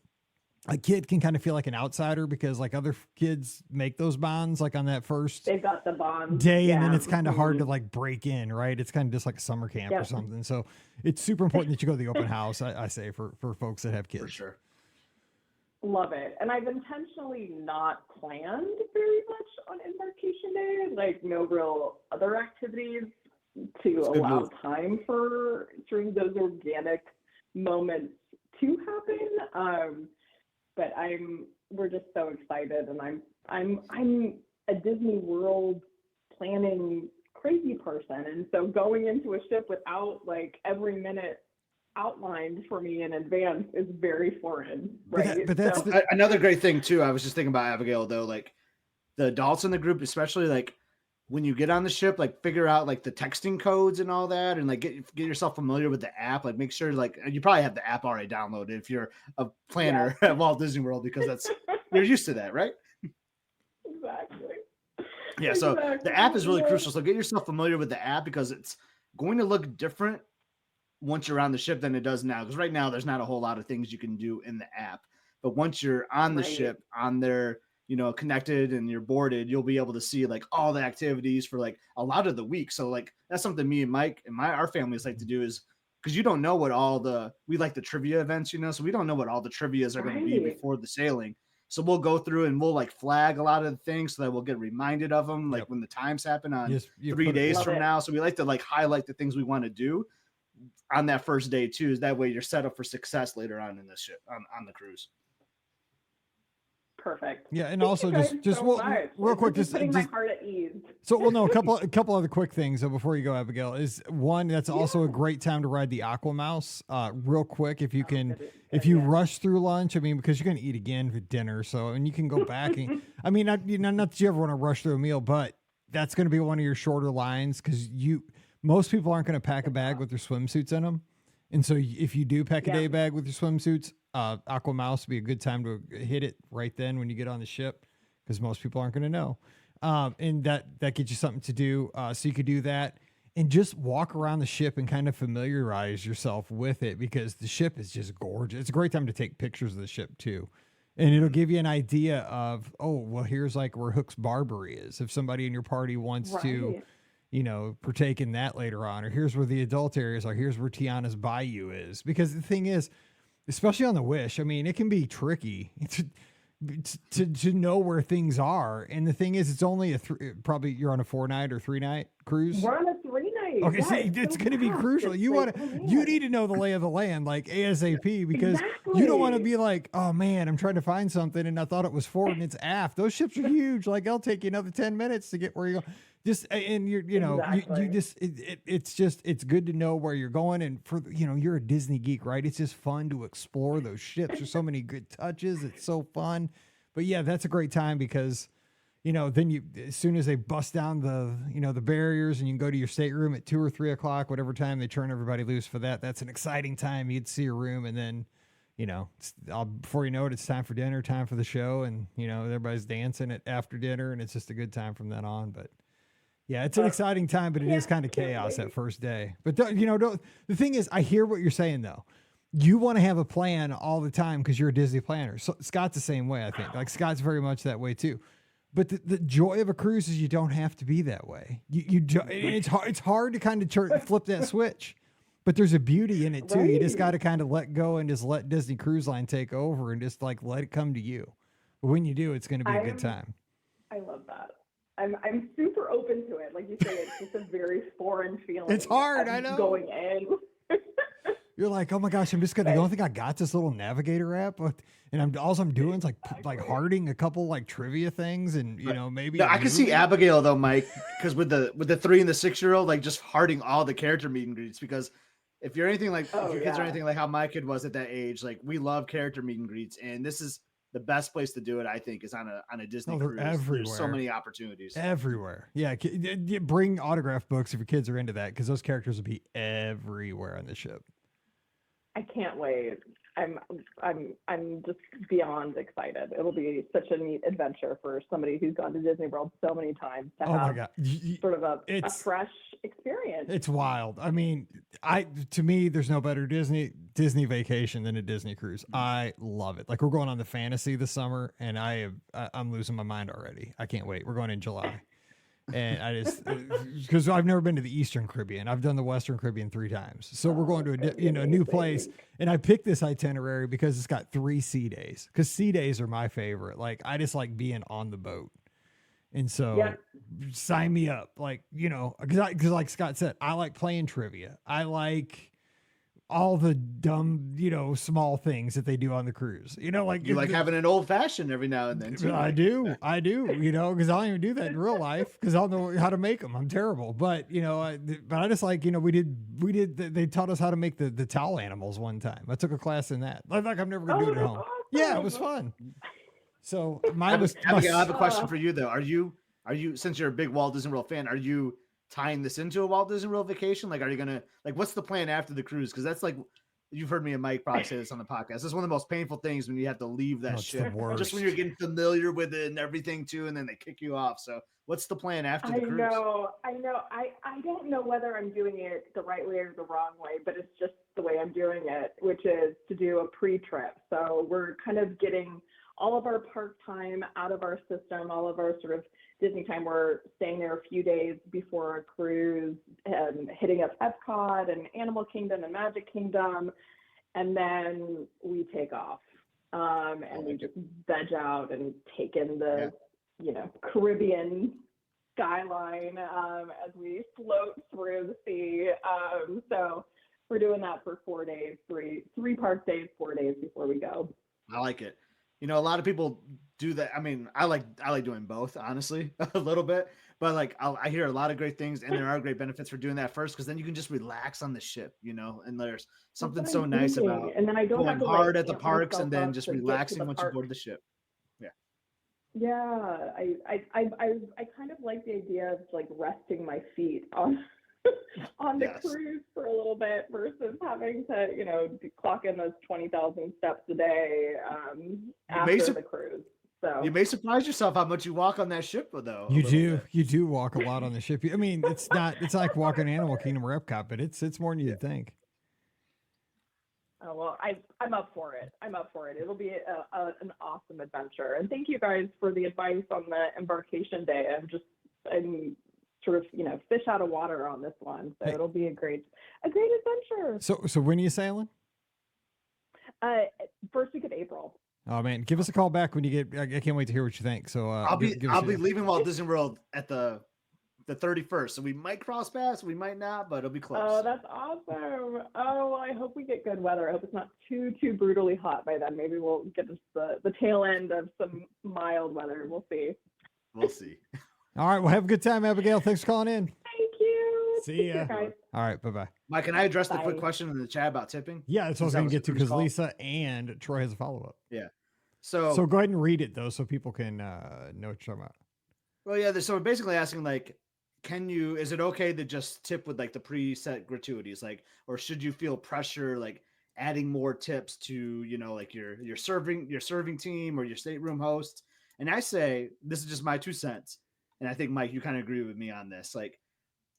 S1: a kid can kind of feel like an outsider because like other kids make those bonds, like on that first
S5: they've got the bond
S1: day. And then it's kind of hard to like break in, right? It's kind of just like a summer camp or something. So it's super important that you go to the open house. I say for folks that have kids.
S3: For sure.
S5: Love it. And I've intentionally not planned very much on Embarkation Day, like no real other activities to allow time for during those organic moments to happen. But we're just so excited, and I'm a Disney World planning crazy person. And so going into a ship without like every minute outlined for me in advance is very foreign, right?
S1: But that's
S3: another great thing too. I was just thinking about Abigail though, like the adults in the group, especially like when you get on the ship, like figure out like the texting codes and all that, and like get yourself familiar with the app. Like make sure like you probably have the app already downloaded if you're a planner at Walt Disney World because you're used to that, right?
S5: Exactly.
S3: Yeah. So the app is really crucial. So get yourself familiar with the app because it's going to look different once you're on the ship than it does now. Because right now there's not a whole lot of things you can do in the app, but once you're on the ship, on there, connected and you're boarded, you'll be able to see like all the activities for like a lot of the week. So like that's something me and Mike and our families like to do is because you don't know what we like the trivia events, so we don't know what all the trivias are going to be before the sailing. So we'll go through and we'll like flag a lot of the things so that we'll get reminded of them, like when the times happen on 3 days from now. So we like to like highlight the things we want to do on that first day too. That way you're set up for success later on in this ship on the cruise.
S5: Perfect.
S1: Yeah, and
S5: Thank
S1: also
S5: you guys
S1: just
S5: so
S1: well,
S5: much.
S1: real quick,
S5: This is
S1: just
S5: putting my heart at ease.
S1: so well, no, a couple other quick things though before you go, Abigail. Is one that's also a great time to ride the Aqua Mouse. Real quick, if you can, if you rush through lunch, I mean, because you're gonna eat again for dinner, so and you can go back and I mean, not that you ever want to rush through a meal, but that's going to be one of your shorter lines because most people aren't going to pack a bag with their swimsuits in them, and so if you do pack a day bag with your swimsuits, Aqua Mouse would be a good time to hit it right then when you get on the ship because most people aren't going to know. And that gets you something to do. So you could do that and just walk around the ship and kind of familiarize yourself with it because the ship is just gorgeous. It's a great time to take pictures of the ship too. And it'll give you an idea of, oh, well, here's like where Hook's Barbary is. If somebody in your party wants to, partake in that later on, or here's where the adult areas are. Here's where Tiana's Bayou is. Because the thing is, especially on the Wish, I mean, it can be tricky to know where things are. And the thing is, it's only probably you're on a 4-night or 3-night cruise.
S5: We're on a 3-night.
S1: Okay, see, it's going to be crucial. You need to know the lay of the land like ASAP because you don't want to be like, oh man, I'm trying to find something and I thought it was forward and it's aft. Those ships are huge. Like they'll take you another 10 minutes to get where you go. Just and you just it's good to know where you're going and for you're a Disney geek, right? It's just fun to explore those ships. There's so many good touches. It's so fun. But yeah, that's a great time because then as soon as they bust down the barriers and you can go to your stateroom at 2 or 3 o'clock, whatever time they turn everybody loose for that, that's an exciting time. You'd see your room and then, before you know it, it's time for dinner, time for the show. And, everybody's dancing after dinner and it's just a good time from then on. But yeah, it's an exciting time, but it is kind of chaos that first day. But the thing is, I hear what you're saying though. You want to have a plan all the time because you're a Disney planner. So Scott's the same way, I think. Like Scott's very much that way too. But the joy of a cruise is you don't have to be that way. It's hard to kind of flip that switch, but there's a beauty in it too. Right. You just got to kind of let go and just let Disney Cruise Line take over and just like let it come to you. But when you do, it's going to be a good time.
S5: I love that. I'm super open to it. Like you say, it's just a very foreign feeling.
S1: It's hard. I know.
S5: Going in.
S1: You're like, oh my gosh, I'm just gonna. The only thing I got this little navigator app, and all I'm doing is like hearting a couple like trivia things, and maybe.
S3: No, I can see Abigail though, Mike, because with the 3 and the 6-year-old, like just hearting all the character meet and greets. Because if you're anything like if your kids are anything like how my kid was at that age, like we love character meet and greets, and this is the best place to do it. I think is on a Disney cruise.
S1: Everywhere.
S3: There's so many opportunities.
S1: Everywhere, yeah. Bring autograph books if your kids are into that, because those characters will be everywhere on the ship.
S5: I can't wait. I'm just beyond excited. It'll be such a neat adventure for somebody who's gone to Disney World so many times to have sort of a fresh experience.
S1: It's wild. I mean, to me, there's no better Disney vacation than a Disney cruise. I love it. Like we're going on the Fantasy this summer, and I'm losing my mind already. I can't wait. We're going in July. And I just, because I've never been to the Eastern Caribbean. I've done the Western Caribbean 3 times. So we're going to a new place. And I picked this itinerary because it's got 3 sea days, because sea days are my favorite. Like I just like being on the boat. And so sign me up. Like, because like Scott said, I like playing trivia. I like all the dumb, small things that they do on the cruise. Like
S3: you like having an old fashioned every now and then too.
S1: I do, because I don't even do that in real life because I don't know how to make them. I'm terrible, but I just like, they taught us how to make the towel animals one time. I took a class in that. Like I'm never gonna do it at home. Awesome. Yeah, it was fun. So Abigail,
S3: I have a question for you though. Are you since you're a big Walt Disney World fan, are you tying this into a Walt Disney World vacation? Like, are you gonna what's the plan after the cruise? Because that's like, you've heard me and Mike probably say this on the podcast. This is one of the most painful things when you have to leave that ship, just when you're getting familiar with it and everything too, and then they kick you off. So what's the plan after the cruise?
S5: I know. I don't know whether I'm doing it the right way or the wrong way, but it's just the way I'm doing it, which is to do a pre-trip. So we're kind of getting all of our park time out of our system, all of our sort of Disney time. We're staying there a few days before our cruise and hitting up Epcot and Animal Kingdom and Magic Kingdom. And then we take off and we just veg out and take in the, Caribbean skyline as we float through the sea. So we're doing that for 4 days, three park days, 4 days before we go.
S3: I like it. You know, a lot of people do that. I mean, I like doing both, honestly, a little bit. But like, I hear a lot of great things, and there are great benefits for doing that first, because then you can just relax on the ship, you know. And there's something so nice about
S5: and then I don't
S3: going
S5: have to
S3: hard
S5: like
S3: at the
S5: amp
S3: parks and
S5: myself
S3: then
S5: up
S3: just
S5: to get to
S3: relaxing
S5: the
S3: once you
S5: park.
S3: board the ship. Yeah.
S5: Yeah, I kind of like the idea of like resting my feet on on the
S3: Yes.
S5: cruise for a little bit versus having to, you know, clock in those 20,000 steps a day after the cruise. So
S3: You may surprise yourself how much you walk on that ship, though.
S1: You do walk a lot on the ship. I mean, it's like walking Animal Kingdom or Epcot, but it's more than you'd think.
S5: oh, well, I'm up for it. I'm up for it. It'll be an awesome adventure. And thank you guys for the advice on the embarkation day. I'm sort of, you know, fish out of water on this one. So it'll be a great adventure.
S1: So when are you sailing?
S5: First week of April.
S1: Oh man, give us a call back when you get. I can't wait to hear what you think. So
S3: I'll be leaving Walt Disney World at the 31st, so we might cross paths, we might not, but it'll be close.
S5: Oh, that's awesome. Oh, I hope we get good weather. I hope it's not too brutally hot by then. Maybe we'll get the tail end of some mild weather. We'll see.
S3: We'll see.
S1: All right, well, have a good time, Abigail. Thanks for calling in.
S5: Thank you.
S1: See ya.
S5: Take care, guys.
S1: All right, bye-bye.
S3: Mike, can I address the
S5: Bye.
S3: quick question in the chat about tipping?
S1: Yeah, that's what I was
S3: Since
S1: going to
S3: that
S1: get to
S3: was
S1: because
S3: call?
S1: Lisa and Troy has a follow-up.
S3: Yeah.
S1: So go ahead and read it, though, so people can know what you're talking about.
S3: Well, yeah, so we're basically asking, like, is it okay to just tip with, like, the preset gratuities? Like, or should you feel pressure, like, adding more tips to, you know, like your serving team or your stateroom host? And I say, this is just my 2 cents. And I think, Mike, you kind of agree with me on this. Like,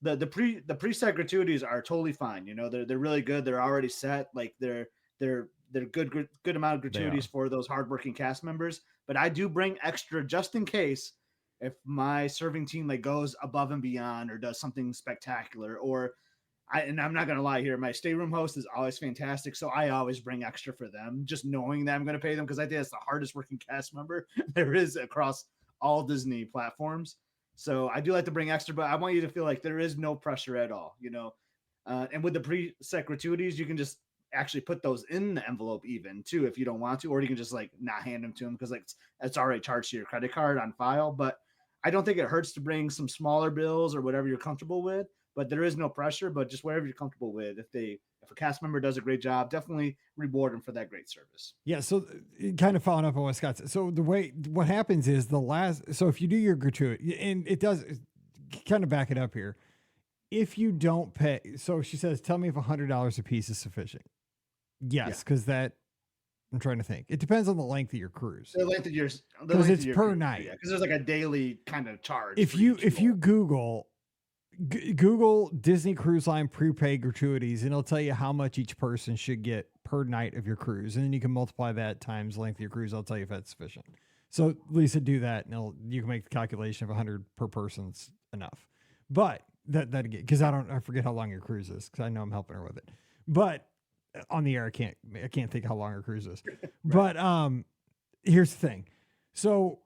S3: the preset gratuities are totally fine. You know, they're really good. They're already set. Like, they're good amount of gratuities for those hardworking cast members. But I do bring extra just in case if my serving team like goes above and beyond or does something spectacular. And I'm not gonna lie here, my stateroom host is always fantastic, so I always bring extra for them, just knowing that I'm gonna pay them, because I think that's the hardest working cast member there is across all Disney platforms. So I do like to bring extra, but I want you to feel like there is no pressure at all, you know. And with the preset gratuities, you can just actually put those in the envelope even too if you don't want to, or you can just like not hand them to them because like it's already charged to your credit card on file. But I don't think it hurts to bring some smaller bills or whatever you're comfortable with, but there is no pressure. But just whatever you're comfortable with. If a cast member does a great job, definitely reward them for that great service.
S1: Yeah, so kind of following up on what Scott said. So what happens is so if you do your gratuity, and it does kind of back it up here. If you don't pay, so she says, tell me if $100 a piece is sufficient. Yes, because I'm trying to think. It depends on the length of your cruise.
S3: The length of your,
S1: because it's per night.
S3: Yeah, because there's like a daily kind of charge.
S1: If you Google Disney Cruise Line prepaid gratuities, and it'll tell you how much each person should get per night of your cruise, and then you can multiply that times length of your cruise. I'll tell you if that's sufficient. So Lisa, do that, and you can make the calculation of 100 per person's enough. But that again, because I forget how long your cruise is, because I know I'm helping her with it. But on the air, I can't think how long her cruise is. Right. But here's the thing. So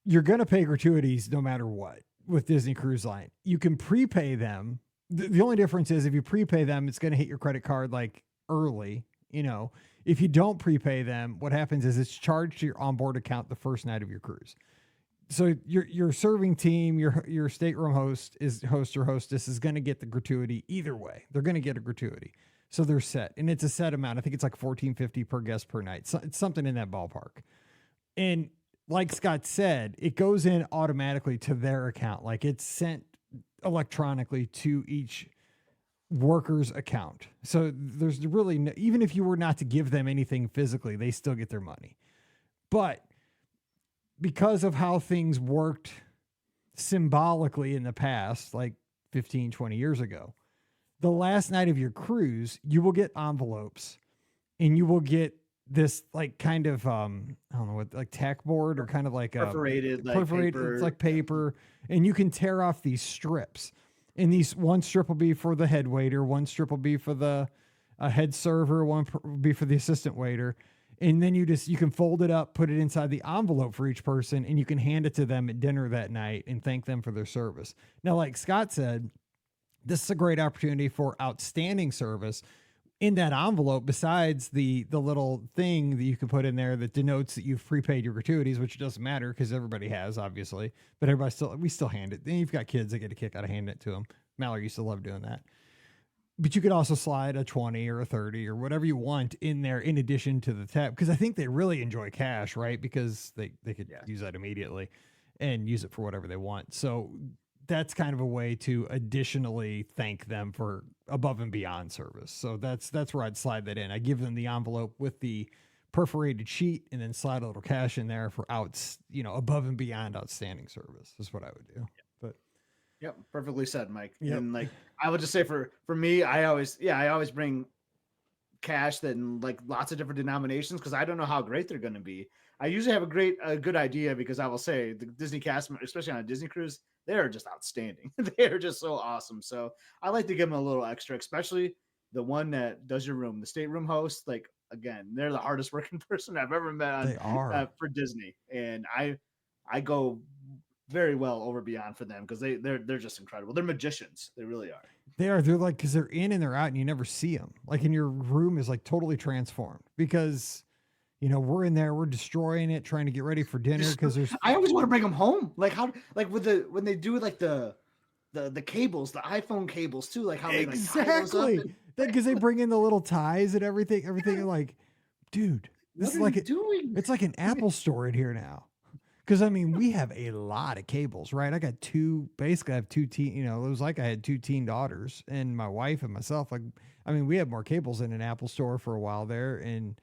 S1: you're going to pay gratuities no matter what with Disney Cruise Line. You can prepay them. The only difference is if you prepay them, it's going to hit your credit card like early. You know, if you don't prepay them, what happens is it's charged to your onboard account the first night of your cruise. So your serving team, your stateroom host or hostess is going to get the gratuity either way. They're going to get a gratuity. So they're set, and it's a set amount. I think it's like $14.50 per guest per night. So it's something in that ballpark. And like Scott said, it goes in automatically to their account. Like it's sent electronically to each worker's account. So there's really no, even if you were not to give them anything physically, they still get their money. But because of how things worked symbolically in the past, like 15, 20 years ago, the last night of your cruise, you will get envelopes and you will get this like kind of, I don't know what, like tack board or kind of like
S3: perforated,
S1: it's like paper, and you can tear off these strips, and one strip will be for the head waiter, one strip will be for the head server, one will be for the assistant waiter. And then you can fold it up, put it inside the envelope for each person, and you can hand it to them at dinner that night and thank them for their service. Now, like Scott said, this is a great opportunity for outstanding service. in that envelope, besides the little thing that you can put in there that denotes that you've prepaid your gratuities, which doesn't matter because everybody has, obviously, but we still hand it. Then you've got kids that get a kick out of handing it to them. Mallory used to love doing that. But you could also slide a 20 or a 30 or whatever you want in there in addition to the tab, because I think they really enjoy cash, right? Because they could use that immediately and use it for whatever they want. So that's kind of a way to additionally thank them for above and beyond service. So that's where I'd slide that in. I give them the envelope with the perforated sheet and then slide a little cash in there for above and beyond outstanding service is what I would do. But
S3: yep, perfectly said, Mike.
S1: Yep.
S3: And like I would just say for me, I always bring cash that in like lots of different denominations because I don't know how great they're going to be. I usually have a good idea because I will say the Disney cast, especially on a Disney cruise, they are just outstanding. They are just so awesome. So I like to give them a little extra, especially the one that does your room, the stateroom host. Like again, they're the hardest working person I've ever met
S1: they are
S3: for Disney, and I go very well over beyond for them because they're just incredible. They're magicians. They really are.
S1: They are. They're like, because they're in and they're out and you never see them. Like, in your room is like totally transformed because, we're in there, we're destroying it, trying to get ready for dinner. Because
S3: I always want to bring them home. Like when they do like the cables, the iPhone cables too. Like how
S1: exactly. Because they bring in the little ties and everything. You're like, dude, this is like
S3: doing?
S1: It's like an Apple store in here now. Because we have a lot of cables, right? I got I have two teen, it was like I had two teen daughters and my wife and myself. Like, we had more cables in an Apple store for a while there, and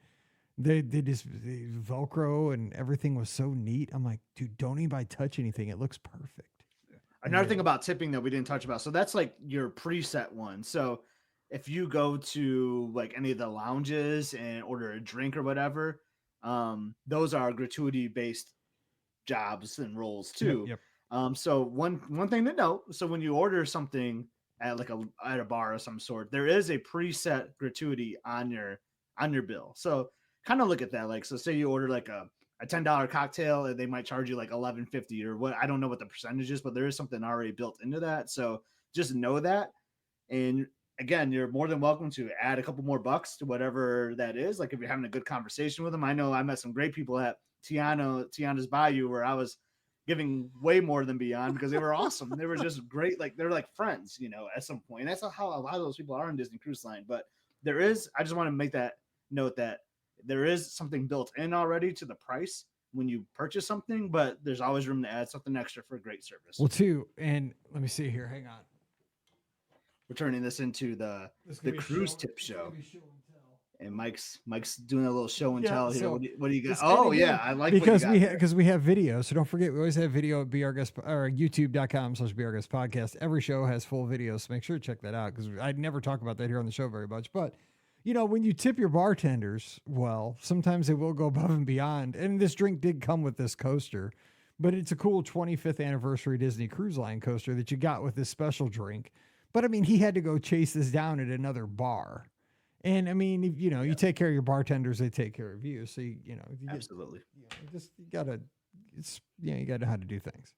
S1: they just Velcro and everything was so neat. I'm like, dude, don't anybody touch anything. It looks perfect.
S3: Another thing about tipping that we didn't touch about. So that's like your preset one. So if you go to like any of the lounges and order a drink or whatever, those are gratuity based jobs and roles too.
S1: Yep.
S3: So one thing to note, so when you order something at at a bar of some sort, there is a preset gratuity on your bill. So kind of look at that. Like, so say you order like a $10 cocktail and they might charge you like $11.50 or what, I don't know what the percentage is, but there is something already built into that. So just know that. And again, you're more than welcome to add a couple more bucks to whatever that is. Like if you're having a good conversation with them, I know I met some great people at Tiana's Bayou where I was giving way more than beyond because they were awesome. They were just great. Like they're like friends, at some point. And that's how a lot of those people are on Disney Cruise Line. But I just want to make that note that there is something built in already to the price when you purchase something, but there's always room to add something extra for great service.
S1: Well, too, and let me see here. Hang on.
S3: We're turning this into the cruise tip show. And Mike's doing a little show and tell here.
S1: So
S3: what do you got? Oh yeah, I like
S1: because we have video. So don't forget, we always have video at BRGuest or YouTube.com/BRGuest podcast. Every show has full videos, so make sure to check that out because I'd never talk about that here on the show very much. But when you tip your bartenders, well, sometimes they will go above and beyond. And this drink did come with this coaster, but it's a cool 25th anniversary Disney Cruise Line coaster that you got with this special drink. But he had to go chase this down at another bar. And you take care of your bartenders, they take care of you. So
S3: absolutely,
S1: you gotta know how to do things.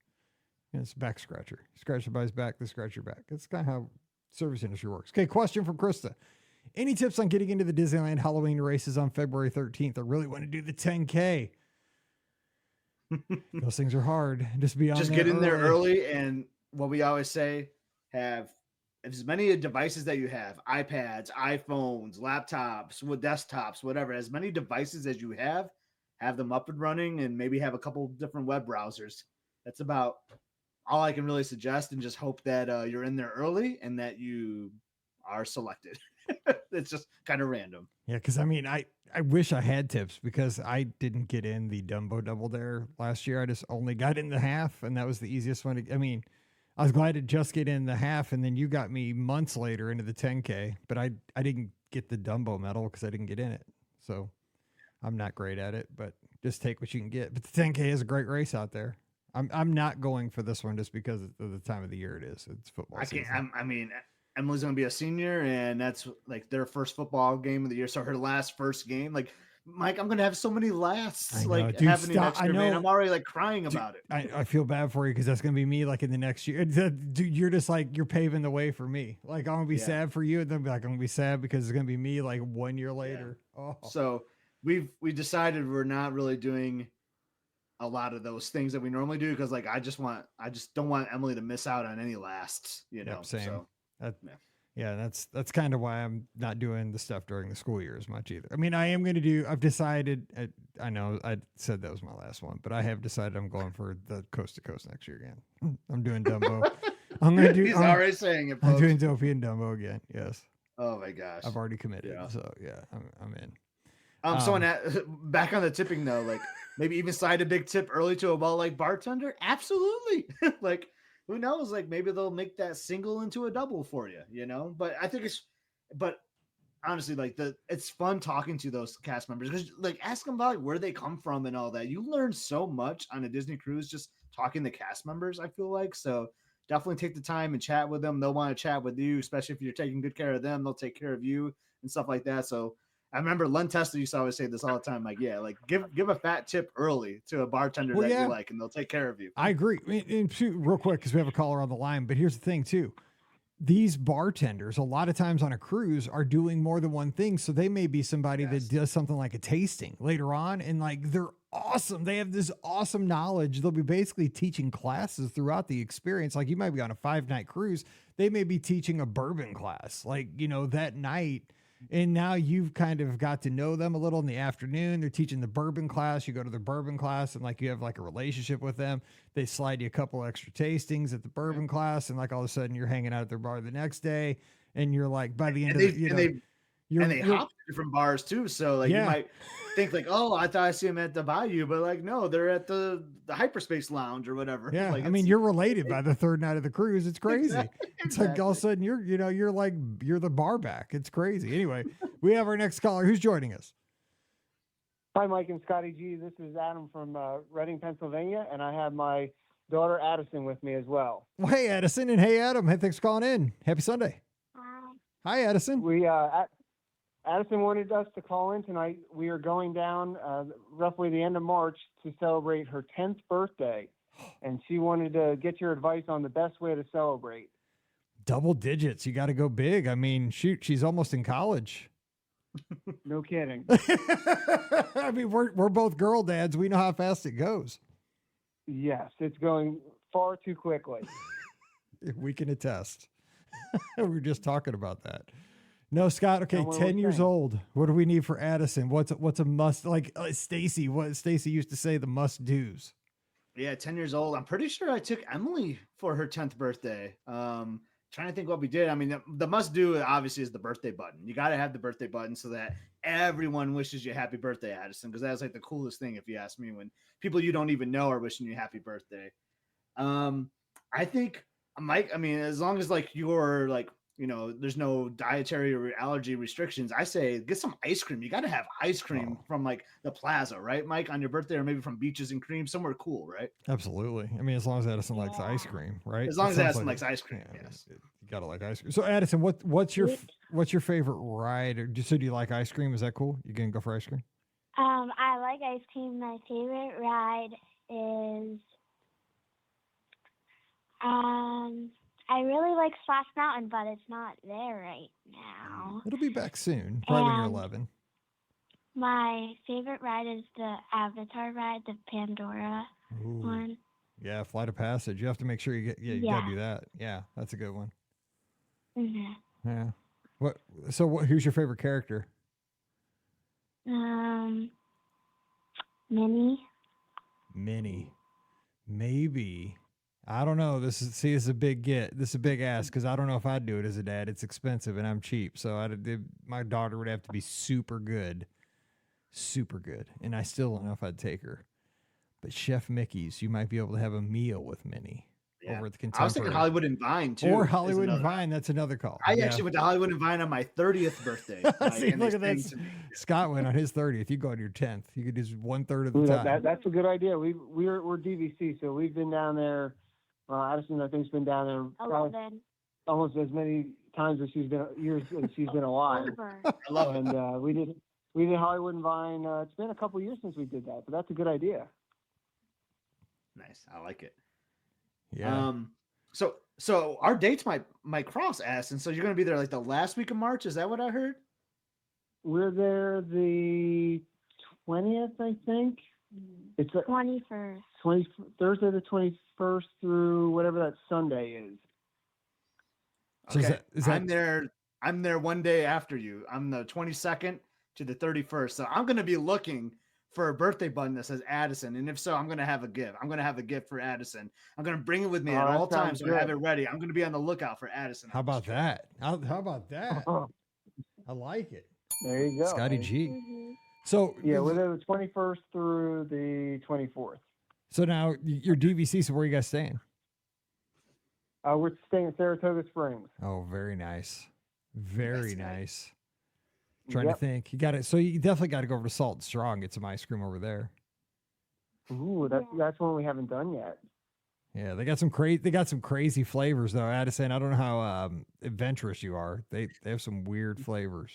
S1: It's a back scratcher. Scratch somebody's back, they scratch your back. That's kind of how service industry works. Okay, question from Krista. Any tips on getting into the Disneyland Halloween races on February 13th? I really want to do the 10K. Those things are hard. Just
S3: get in there early, and what we always say, have as many devices that you have, iPads, iPhones, laptops, desktops, whatever, as many devices as you have them up and running, and maybe have a couple different web browsers. That's about all I can really suggest, and just hope that you're in there early and that you are selected. It's just kind of random.
S1: Yeah, because I wish I had tips because I didn't get in the Dumbo Double Dare last year. I just only got in the half, and that was the easiest one. I was glad to just get in the half, and then you got me months later into the 10K, but I didn't get the Dumbo medal because I didn't get in it. So I'm not great at it, but just take what you can get. But the 10K is a great race out there. I'm not going for this one just because of the time of the year it is. It's football season.
S3: Emily's going to be a senior, and that's like their first football game of the year. So her first game, like Mike, I'm gonna have so many laughs,
S1: I know,
S3: like
S1: dude,
S3: having an
S1: stop.
S3: extra
S1: I
S3: man.
S1: know.
S3: I'm already like crying about it.
S1: I feel bad for you because that's gonna be me like in the next year. Dude, you're just like you're paving the way for me. Like I'm gonna be sad for you, and then be like I'm gonna be sad because it's gonna be me like 1 year later. Oh,
S3: So we decided we're not really doing a lot of those things that we normally do because like I just don't want Emily to miss out on any lasts, you know.
S1: yep, same.
S3: So
S1: Yeah, that's kind of why I'm not doing the stuff during the school year as much either. I mean, I am going to do. I've decided. I know I said that was my last one, but I have decided I'm going for the coast to coast next year again. I'm doing Dumbo. I'm going to do.
S3: He's already saying it.
S1: I'm
S3: Folks.
S1: doing Dopey and Dumbo again. Yes.
S3: Oh my gosh.
S1: I've already committed.
S3: Yeah.
S1: So yeah, I'm in.
S3: So back on the tipping though, like maybe even slide a big tip early to a well-liked bartender. Absolutely. Like who knows? Like maybe they'll make that single into a double for you, you know? But I think but honestly, like it's fun talking to those cast members because like ask them about where they come from and all that. You learn so much on a Disney cruise just talking to cast members, I feel like. So definitely take the time and chat with them. They'll want to chat with you, especially if you're taking good care of them. They'll take care of you and stuff like that. So I remember Len Tester used to always say this all the time, like, yeah, like give a fat tip early to a bartender that you like, and they'll take care of you.
S1: I agree. And real quick, because we have a caller on the line, but here's the thing too. These bartenders, a lot of times on a cruise, are doing more than one thing. So they may be somebody that does something like a tasting later on, and like they're awesome. They have this awesome knowledge. They'll be basically teaching classes throughout the experience. Like you might be on a 5-night cruise. They may be teaching a bourbon class, like, you know, that night. And now you've kind of got to know them a little in the afternoon. They're teaching the bourbon class. You go to the bourbon class and like you have like a relationship with them. They slide you a couple extra tastings at the bourbon class. And like all of a sudden you're hanging out at their bar the next day. And you're like, by the end of the, you know,
S3: they hop to different bars too. So like you might think like, oh, I thought I see them at the Bayou, but like, no, they're at the Hyperspace Lounge or whatever.
S1: Yeah.
S3: Like,
S1: I mean, you're related by the third night of the cruise. It's crazy.
S3: Exactly.
S1: It's like all of a sudden you're the bar back. It's crazy. Anyway, we have our next caller. Who's joining us?
S6: Hi, Mike and Scotty G. This is Adam from Reading, Pennsylvania, and I have my daughter Addison with me as well.
S1: Well, hey, Addison, and hey, Adam. Hey, thanks for calling in. Happy Sunday. Hi, Addison.
S6: We Addison wanted us to call in tonight. We are going down roughly the end of March to celebrate her 10th birthday, and she wanted to get your advice on the best way to celebrate.
S1: Double digits. You got to go big. I mean, shoot, she's almost in college.
S6: No kidding.
S1: I mean, we're both girl dads. We know how fast it goes.
S6: Yes, it's going far too quickly.
S1: We can attest. We were just talking about that. No, Scott. Okay, 10 years
S6: saying.
S1: old. What do we need for Addison? What's a must? Like Stacy, what Stacy used to say, the must do's.
S3: Yeah, 10 years old. I'm pretty sure I took Emily for her 10th birthday. Trying to think what we did. I mean, the must do obviously is the birthday button. You got to have the birthday button so that everyone wishes you happy birthday, Addison, because that's like the coolest thing, if you ask me, when people you don't even know are wishing you happy birthday. I think, Mike, I mean, as long as like you're like, you know, there's no dietary or allergy restrictions, I say get some ice cream. You got to have ice cream from like the plaza, right, Mike, on your birthday, or maybe from Beaches and Cream, somewhere cool, right?
S1: Absolutely. I mean, as long as Addison likes ice cream, right?
S3: As long as Addison likes ice cream, yes.
S1: You gotta like ice cream. So, Addison, what's your favorite ride? Or do you like ice cream? Is that cool? You gonna go for ice cream?
S7: I like ice cream. My favorite ride is I really like Splash Mountain, but it's not there right now.
S1: It'll be back soon, probably when you're
S7: And
S1: 11.
S7: My favorite ride is the Avatar ride, the Pandora one.
S1: Yeah, Flight of Passage. You have to make sure you gotta do that. Yeah, that's a good one.
S7: Mm-hmm.
S1: Yeah. Who's your favorite character?
S7: Minnie.
S1: Maybe. I don't know. This is a big get. This is a big ask because I don't know if I'd do it as a dad. It's expensive and I'm cheap. So my daughter would have to be super good. And I still don't know if I'd take her. But Chef Mickey's, you might be able to have a meal with Minnie over at the Contemporary.
S3: I was thinking Hollywood and Vine too.
S1: Or Hollywood and Vine. That's another call.
S3: I actually went to Hollywood and Vine on my 30th birthday.
S1: See, look at that. Scott went on his 30th. You go on your 10th. You could do 1/3 of the time.
S6: That's a good idea. We're DVC, so we've been down there. Addison, I think, has been down there
S7: 11.
S6: Almost as many times as she's been alive.
S3: I love it.
S6: And we did we did Hollywood and Vine. It's been a couple years since we did that, but that's a good idea.
S3: Nice. I like it.
S1: Yeah.
S3: So our dates might cross, Addison. So you're going to be there like the last week of March. Is that what I heard?
S6: We're there the 20th, I think. It's
S7: 21st.
S6: Thursday the 21st through whatever that Sunday is.
S1: So
S3: Okay.
S1: is that
S3: I'm there one day after you. I'm the 22nd to the 31st. So I'm going to be looking for a birthday button that says Addison. And if so, I'm going to have a gift. I'm going to have a gift for Addison. I'm going to bring it with me at all times. So I have it ready. I'm going to be on the lookout for Addison.
S1: How about that? How about that? I like it.
S6: There you go.
S1: Scotty G.
S7: Mm-hmm.
S1: So
S6: Yeah, we're there the 21st through the 24th.
S1: So now you're DVC. So where are you guys staying?
S6: We're staying in Saratoga Springs.
S1: Oh, very nice. Very
S3: That's
S1: nice. Trying to think. You got it. So you definitely got to go over to Salt and Straw and get some ice cream over there.
S6: Ooh, that's one we haven't done yet.
S1: Yeah, they got some crazy flavors though. Addison, I don't know how adventurous you are. They have some weird flavors.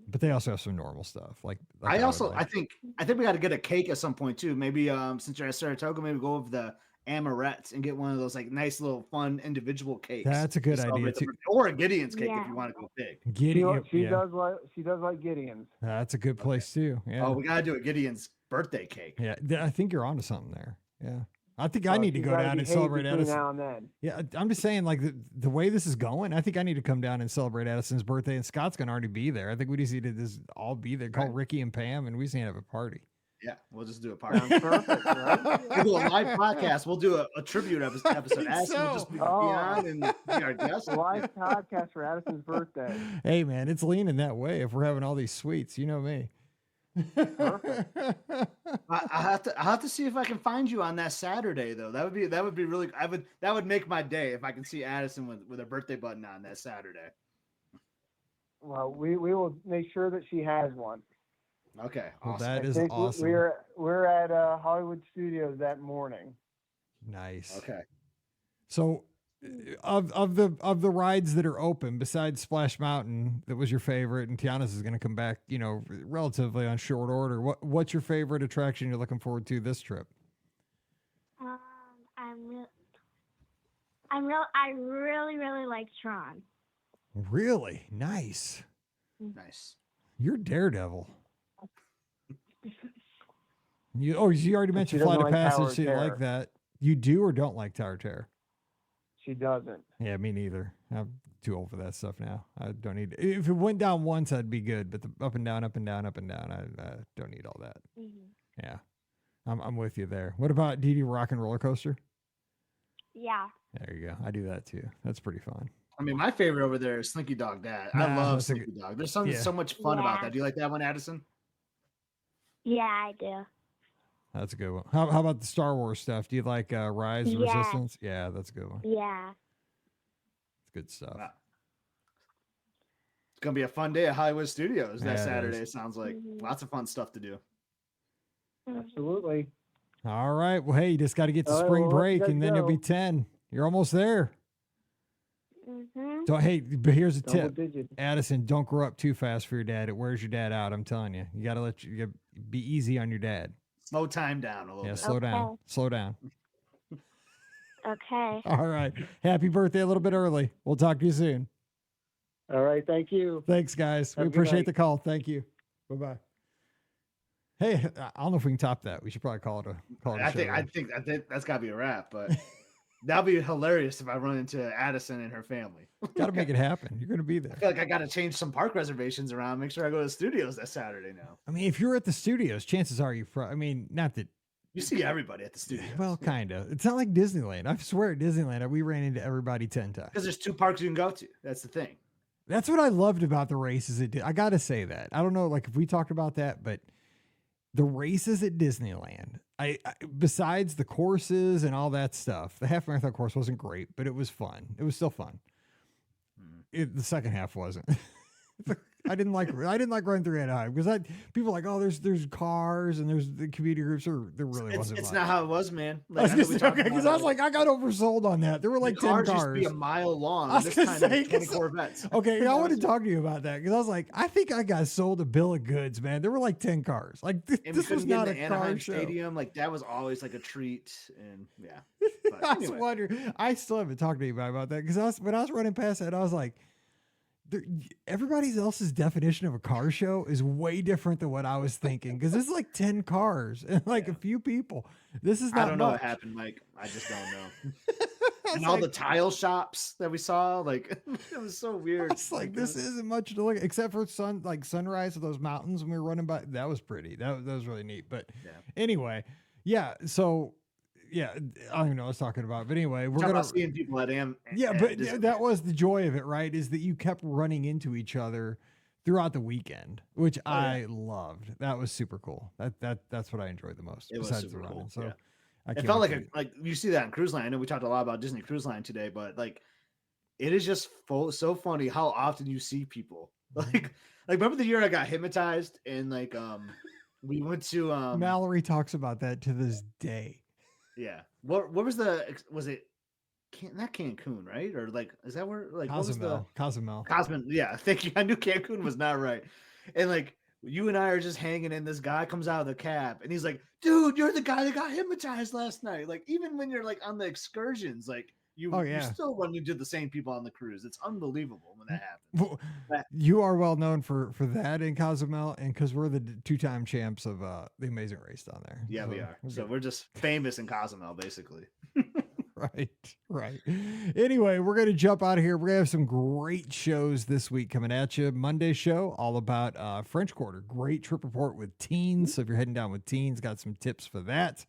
S1: But they also have some normal stuff. Like
S3: I think we got to get a cake at some point too. Maybe since you're at Saratoga, maybe go over the Amorettes and get one of those like nice little fun individual cakes.
S1: That's a good idea too.
S3: Or a Gideon's cake if you want to go big.
S1: Gideon,
S6: She does like Gideon's.
S1: That's a good place too. Yeah.
S3: Oh, we gotta do a Gideon's birthday cake.
S1: Yeah, I think you're onto something there. Yeah. I think I need to go down and celebrate Addison.
S6: Now and then.
S1: Yeah, I'm just saying, like the way this is going, I think I need to come down and celebrate Addison's birthday, and Scott's gonna already be there. I think we just need to just all be there. Call Ricky and Pam, and we just need to have a party.
S3: Yeah, we'll just do a party.
S6: Perfect, right?
S3: We'll do a live podcast. We'll do a tribute episode. Addison will just be on and be our guest.
S6: Live podcast for Addison's birthday.
S1: Hey man, it's leaning that way. If we're having all these sweets, you know me.
S3: I have to see if I can find you on that Saturday though. That would be really. That would make my day if I can see Addison with a birthday button on that Saturday.
S6: Well, we will make sure that she has one.
S3: Okay,
S1: Well,
S3: awesome.
S1: that is
S6: I think
S1: awesome.
S6: We're at Hollywood Studios that morning.
S1: Nice.
S3: Okay.
S1: So, of the rides that are open, besides Splash Mountain, that was your favorite, and Tiana's is going to come back, relatively on short order. What's your favorite attraction you're looking forward to this trip?
S7: I really like Tron.
S1: Really nice.
S3: Nice.
S1: You're Daredevil. You already mentioned
S6: She
S1: Flight
S6: doesn't
S1: of
S6: like Tower
S1: Passage.
S6: of
S1: She didn't like
S6: Terror.
S1: that. You do or don't like Tower of Terror?
S6: She doesn't.
S1: Yeah, me neither. I'm too old for that stuff now. I don't need. If it went down once, I'd be good. But the up and down, up and down, up and down, I don't need all that. Yeah, I'm with you there. What about DD Rock and Roller Coaster?
S7: Yeah.
S1: There you go. I do that too. That's pretty fun.
S3: I mean, my favorite over there is Slinky Dog Dad. I
S1: Nah,
S3: love
S1: that's a
S3: Slinky Dog. There's something
S1: yeah.
S3: so much fun about
S7: Yeah.
S3: that. Do you like that one, Addison?
S7: Yeah, I do.
S1: That's a good one. How about the Star Wars stuff? Do you like Rise of
S7: Yeah.
S1: Resistance? Yeah, that's a good one.
S7: Yeah.
S1: It's good stuff.
S3: Wow. It's gonna be a fun day at Hollywood Studios
S1: Yeah,
S3: that
S1: it
S3: Saturday.
S1: is.
S3: It sounds like
S7: Mhm.
S3: lots of fun stuff to do.
S6: Absolutely.
S1: All right. Well, hey, you just got to get to
S6: All right,
S1: spring
S6: well, let's
S1: break,
S6: get
S1: and then you'll be
S6: go.
S1: 10. You're almost there.
S7: Mhm.
S1: So, hey, but here's a
S6: Double
S1: tip.
S6: digits.
S1: Addison, don't grow up too fast for your dad. It wears your dad out. I'm telling you. You got to be easy on your dad.
S3: Slow time down a little
S1: Yeah,
S3: bit.
S1: slow down.
S7: Okay.
S1: Slow down.
S7: Okay.
S1: All right. Happy birthday a little bit early. We'll talk to you soon.
S6: All right. Thank you.
S1: Thanks, guys. We
S6: Have a good
S1: appreciate
S6: night.
S1: the call. Thank you. Bye-bye. Hey, I don't know if we can top that. We should probably call it a
S3: I
S1: show.
S3: think that's gotta be a wrap, but that'll be hilarious if I run into Addison and her family.
S1: Got to make it happen. You're going to be
S3: I
S1: there.
S3: feel like I gotta change some park reservations around, make sure I go to the studios that Saturday now.
S1: I mean, if you're at the studios, chances are not that.
S3: You see everybody at the studios.
S1: Well, kind of. It's not like Disneyland. I swear at Disneyland, we ran into everybody 10 times.
S3: Because there's 2 parks you can go to. That's the thing.
S1: That's what I loved about the races. I got to say that. I don't know, like if we talked about that, but the races at Disneyland, I besides the courses and all that stuff, the half marathon course wasn't great, but it was fun. It was still fun. The second half wasn't. I didn't like running through Anaheim because people are like, oh, there's cars and there's the community groups. There really wasn't.
S3: It's
S1: much.
S3: not how it was, man.
S1: Like, I was like, I got oversold on that. There were like 10
S3: cars.
S1: cars.
S3: Used to be a mile long.
S1: I was
S3: this
S1: gonna
S3: time
S1: say,
S3: it's 20 Corvettes.
S1: Okay, I want to talk to you about that because I was like, I think I got sold a bill of goods, man. There were like 10 cars. Like this was not a car show.
S3: Stadium. Like that was always like a treat, and yeah. But
S1: I was wondering. I still haven't talked to anybody about that because when I was running past that, I was like, everybody else's definition of a car show is way different than what I was thinking because it's like 10 cars and like a few people. This is not.
S3: I don't know what happened, Mike. I just don't know. And all the tile shops that we saw, like it was so weird.
S1: It's like this isn't much to look at except for sunrise of those mountains when we were running by. That was pretty. That was really neat. But anyway, yeah. So. Yeah, I don't even know what I was talking about, but anyway, we're gonna
S3: seeing people at
S1: but that was the joy of it, right? Is that you kept running into each other throughout the weekend, which I loved. That was super cool. That's what I enjoyed the most.
S3: It was
S1: besides
S3: super
S1: the running.
S3: cool.
S1: So
S3: it felt like you see that on Cruise Line. I know we talked a lot about Disney Cruise Line today, but like it is just so funny how often you see people. Like remember the year I got hypnotized and like we went to
S1: Mallory talks about that to this day.
S3: Yeah. What was it not Cancun, right? Or like, is that where like
S1: Cozumel?
S3: Cozumel. Yeah. Thank you. I knew Cancun was not right. And like you and I are just hanging in. This guy comes out of the cab and he's like, dude, you're the guy that got hypnotized last night. Like even when you're like on the excursions, like you still run into the same people on the cruise. It's unbelievable when that happens.
S1: You are well known for that in Cozumel, and because we're the 2-time champs of the Amazing Race down there.
S3: Yeah, we are. So we're just famous in Cozumel, basically.
S1: Right. Anyway, we're going to jump out of here. We're going to have some great shows this week coming at you. Monday show, all about French Quarter. Great trip report with teens. So if you're heading down with teens, got some tips for that.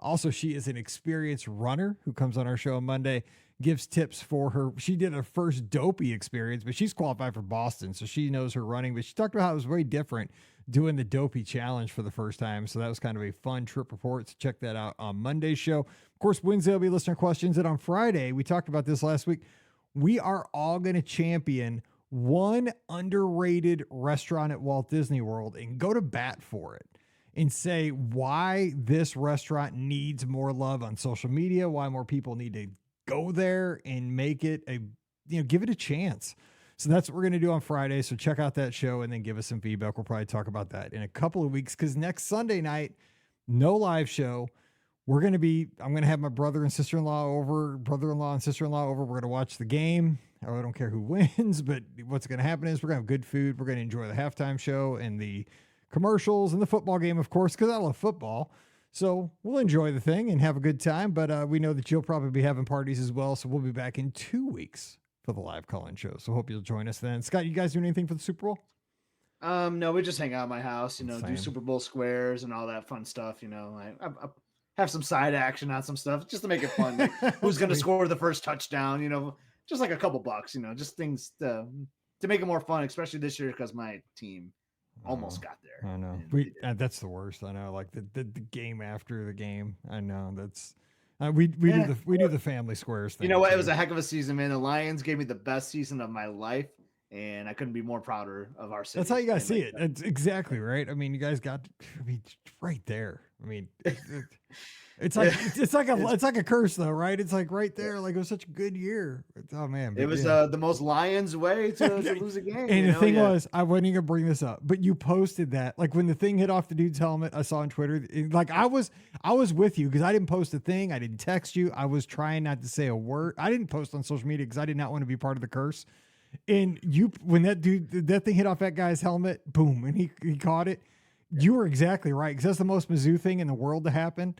S1: Also, she is an experienced runner who comes on our show on Monday, gives tips for her. She did her first dopey experience, but she's qualified for Boston, so she knows her running. But she talked about how it was very different doing the dopey challenge for the first time. So that was kind of a fun trip report. So check that out on Monday's show. Of course, Wednesday will be listener questions. And on Friday, we talked about this last week. We are all going to champion one underrated restaurant at Walt Disney World and go to bat for it. And say why this restaurant needs more love on social media, why more people need to go there and make it give it a chance. So that's what we're going to do on Friday. So check out that show and then give us some feedback. We'll probably talk about that in a couple of weeks because next Sunday night, no live show. I'm going to have my brother and sister-in-law over. We're going to watch the game. I don't care who wins, but what's going to happen is we're going to have good food. We're going to enjoy the halftime show and the commercials and the football game, of course, because I love football. So we'll enjoy the thing and have a good time. But we know that you'll probably be having parties as well. So we'll be back in 2 weeks for the live call-in show. So hope you'll join us then. Scott, you guys doing anything for the Super Bowl?
S3: No, we just hang out at my house, do Super Bowl squares and all that fun stuff. I have some side action on some stuff just to make it fun. Like, who's going to score the first touchdown? Just like a couple bucks, just things to make it more fun, especially this year because my team almost got there.
S1: I know. That's the worst. I know. Like the game after the game. I know that's we do the family squares thing.
S3: You know what? It was a heck of a season, man. The Lions gave me the best season of my life, and I couldn't be more prouder of our city.
S1: That's how you guys see it. That's exactly right. I mean, you guys got right there. I mean, it's like a curse though, right? It's like right there. Like it was such a good year. Oh man,
S3: it was the most Lions way to lose a game.
S1: And the thing was, I wasn't even gonna bring this up, but you posted that like when the thing hit off the dude's helmet. I saw on Twitter. I was with you because I didn't post a thing. I didn't text you. I was trying not to say a word. I didn't post on social media because I did not want to be part of the curse. And when that thing hit off that guy's helmet, boom, and he caught it. You were exactly right because that's the most Mizzou thing in the world to happen.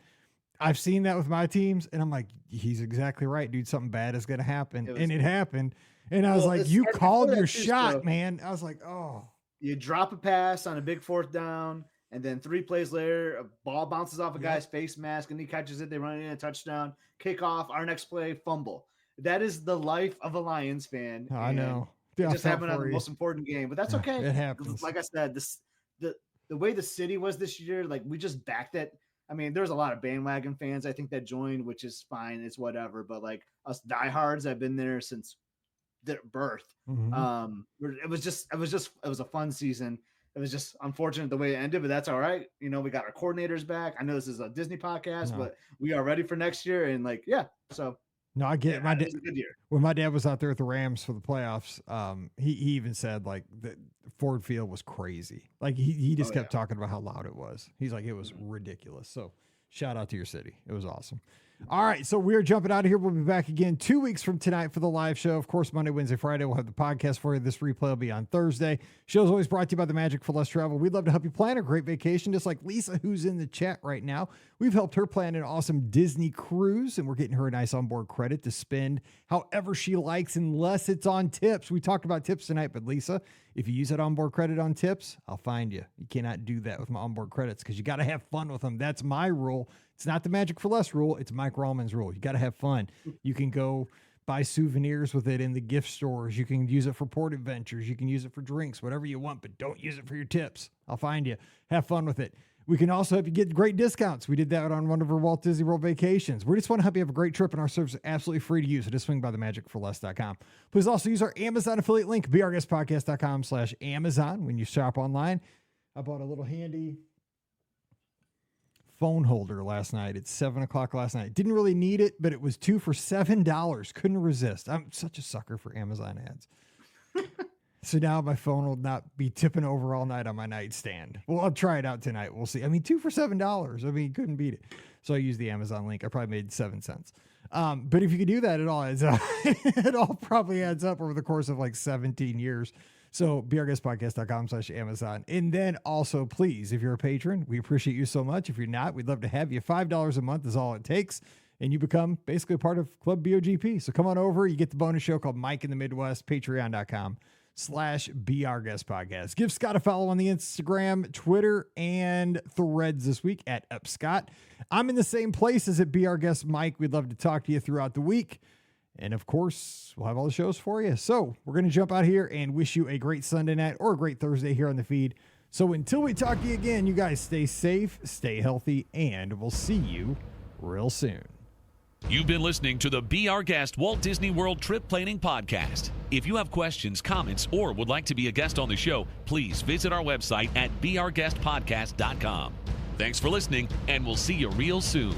S1: I've seen that with my teams, and I'm like, he's exactly right, dude. Something bad is going to happen. And it happened. And I was like, you called your shot, man. I was like, oh.
S3: You drop a pass on a big fourth down, and then 3 plays later, a ball bounces off a guy's face mask, and he catches it. They run in a touchdown, kick off. Our next play, fumble. That is the life of a Lions fan.
S1: I know.
S3: It just happened on the most important game, but that's okay.
S1: It happens.
S3: Like I said, the way the city was this year, like we just backed it. I mean, there's a lot of bandwagon fans, I think, that joined, which is fine. It's whatever. But like us diehards, I've been there since birth.
S1: Mhm.
S3: It was a fun season. It was just unfortunate the way it ended, but that's all right. You know, we got our coordinators back. I know this is a Disney podcast,
S1: No.
S3: but we are ready for next year. And like, yeah, so
S1: No, I get it.
S3: it was a good year.
S1: When my dad was out there at the Rams for the playoffs, he even said like the Ford Field was crazy. Like he just kept talking about how loud it was. He's like, it was ridiculous. So shout out to your city. It was awesome. All right, so we are jumping out of here. We'll be back again 2 weeks from tonight for the live show. Of course, Monday, Wednesday, Friday, we'll have the podcast for you. This replay will be on Thursday. Show's always brought to you by the Magic for Less Travel. We'd love to help you plan a great vacation, just like Lisa, who's in the chat right now. We've helped her plan an awesome Disney cruise, and we're getting her a nice onboard credit to spend however she likes, unless it's on tips. We talked about tips tonight, but Lisa, if you use that onboard credit on tips, I'll find you. You cannot do that with my onboard credits because you got to have fun with them. That's my rule. It's not the Magic for Less rule. It's Mike Rallman's rule. You got to have fun. You can go buy souvenirs with it in the gift stores. You can use it for port adventures. You can use it for drinks, whatever you want, but don't use it for your tips. I'll find you. Have fun with it. We can also help you get great discounts. We did that on one of our Walt Disney World vacations. We just want to help you have a great trip, and our service is absolutely free to use. So just swing by themagicforless.com. Please also use our Amazon affiliate link, beourguestpodcast.com/Amazon when you shop online. I bought a little handy phone holder last night at 7:00 last night. Didn't really need it, but it was 2 for $7. Couldn't resist. I'm such a sucker for Amazon ads. So now my phone will not be tipping over all night on my nightstand. Well, I'll try it out tonight. We'll see. I mean, 2 for $7. I mean, couldn't beat it. So I used the Amazon link. I probably made 7 cents. But if you could do that, it all adds up. It all probably adds up over the course of like 17 years. So beourguestpodcast.com/Amazon. And then also, please, if you're a patron, we appreciate you so much. If you're not, we'd love to have you. $5 a month is all it takes. And you become basically a part of Club BOGP. So come on over. You get the bonus show called Mike in the Midwest, patreon.com/BeOurGuestPodcast. Give Scott a follow on the Instagram, Twitter, and Threads this week at UpScott. I'm in the same places at Be Our Guest Mike. We'd love to talk to you throughout the week. And of course, we'll have all the shows for you. So we're going to jump out here and wish you a great Sunday night or a great Thursday here on the feed. So until we talk to you again, you guys stay safe, stay healthy, and we'll see you real soon.
S2: You've been listening to the Be Our Guest Walt Disney World Trip Planning Podcast. If you have questions, comments, or would like to be a guest on the show, please visit our website at beourguestpodcast.com. Thanks for listening, and we'll see you real soon.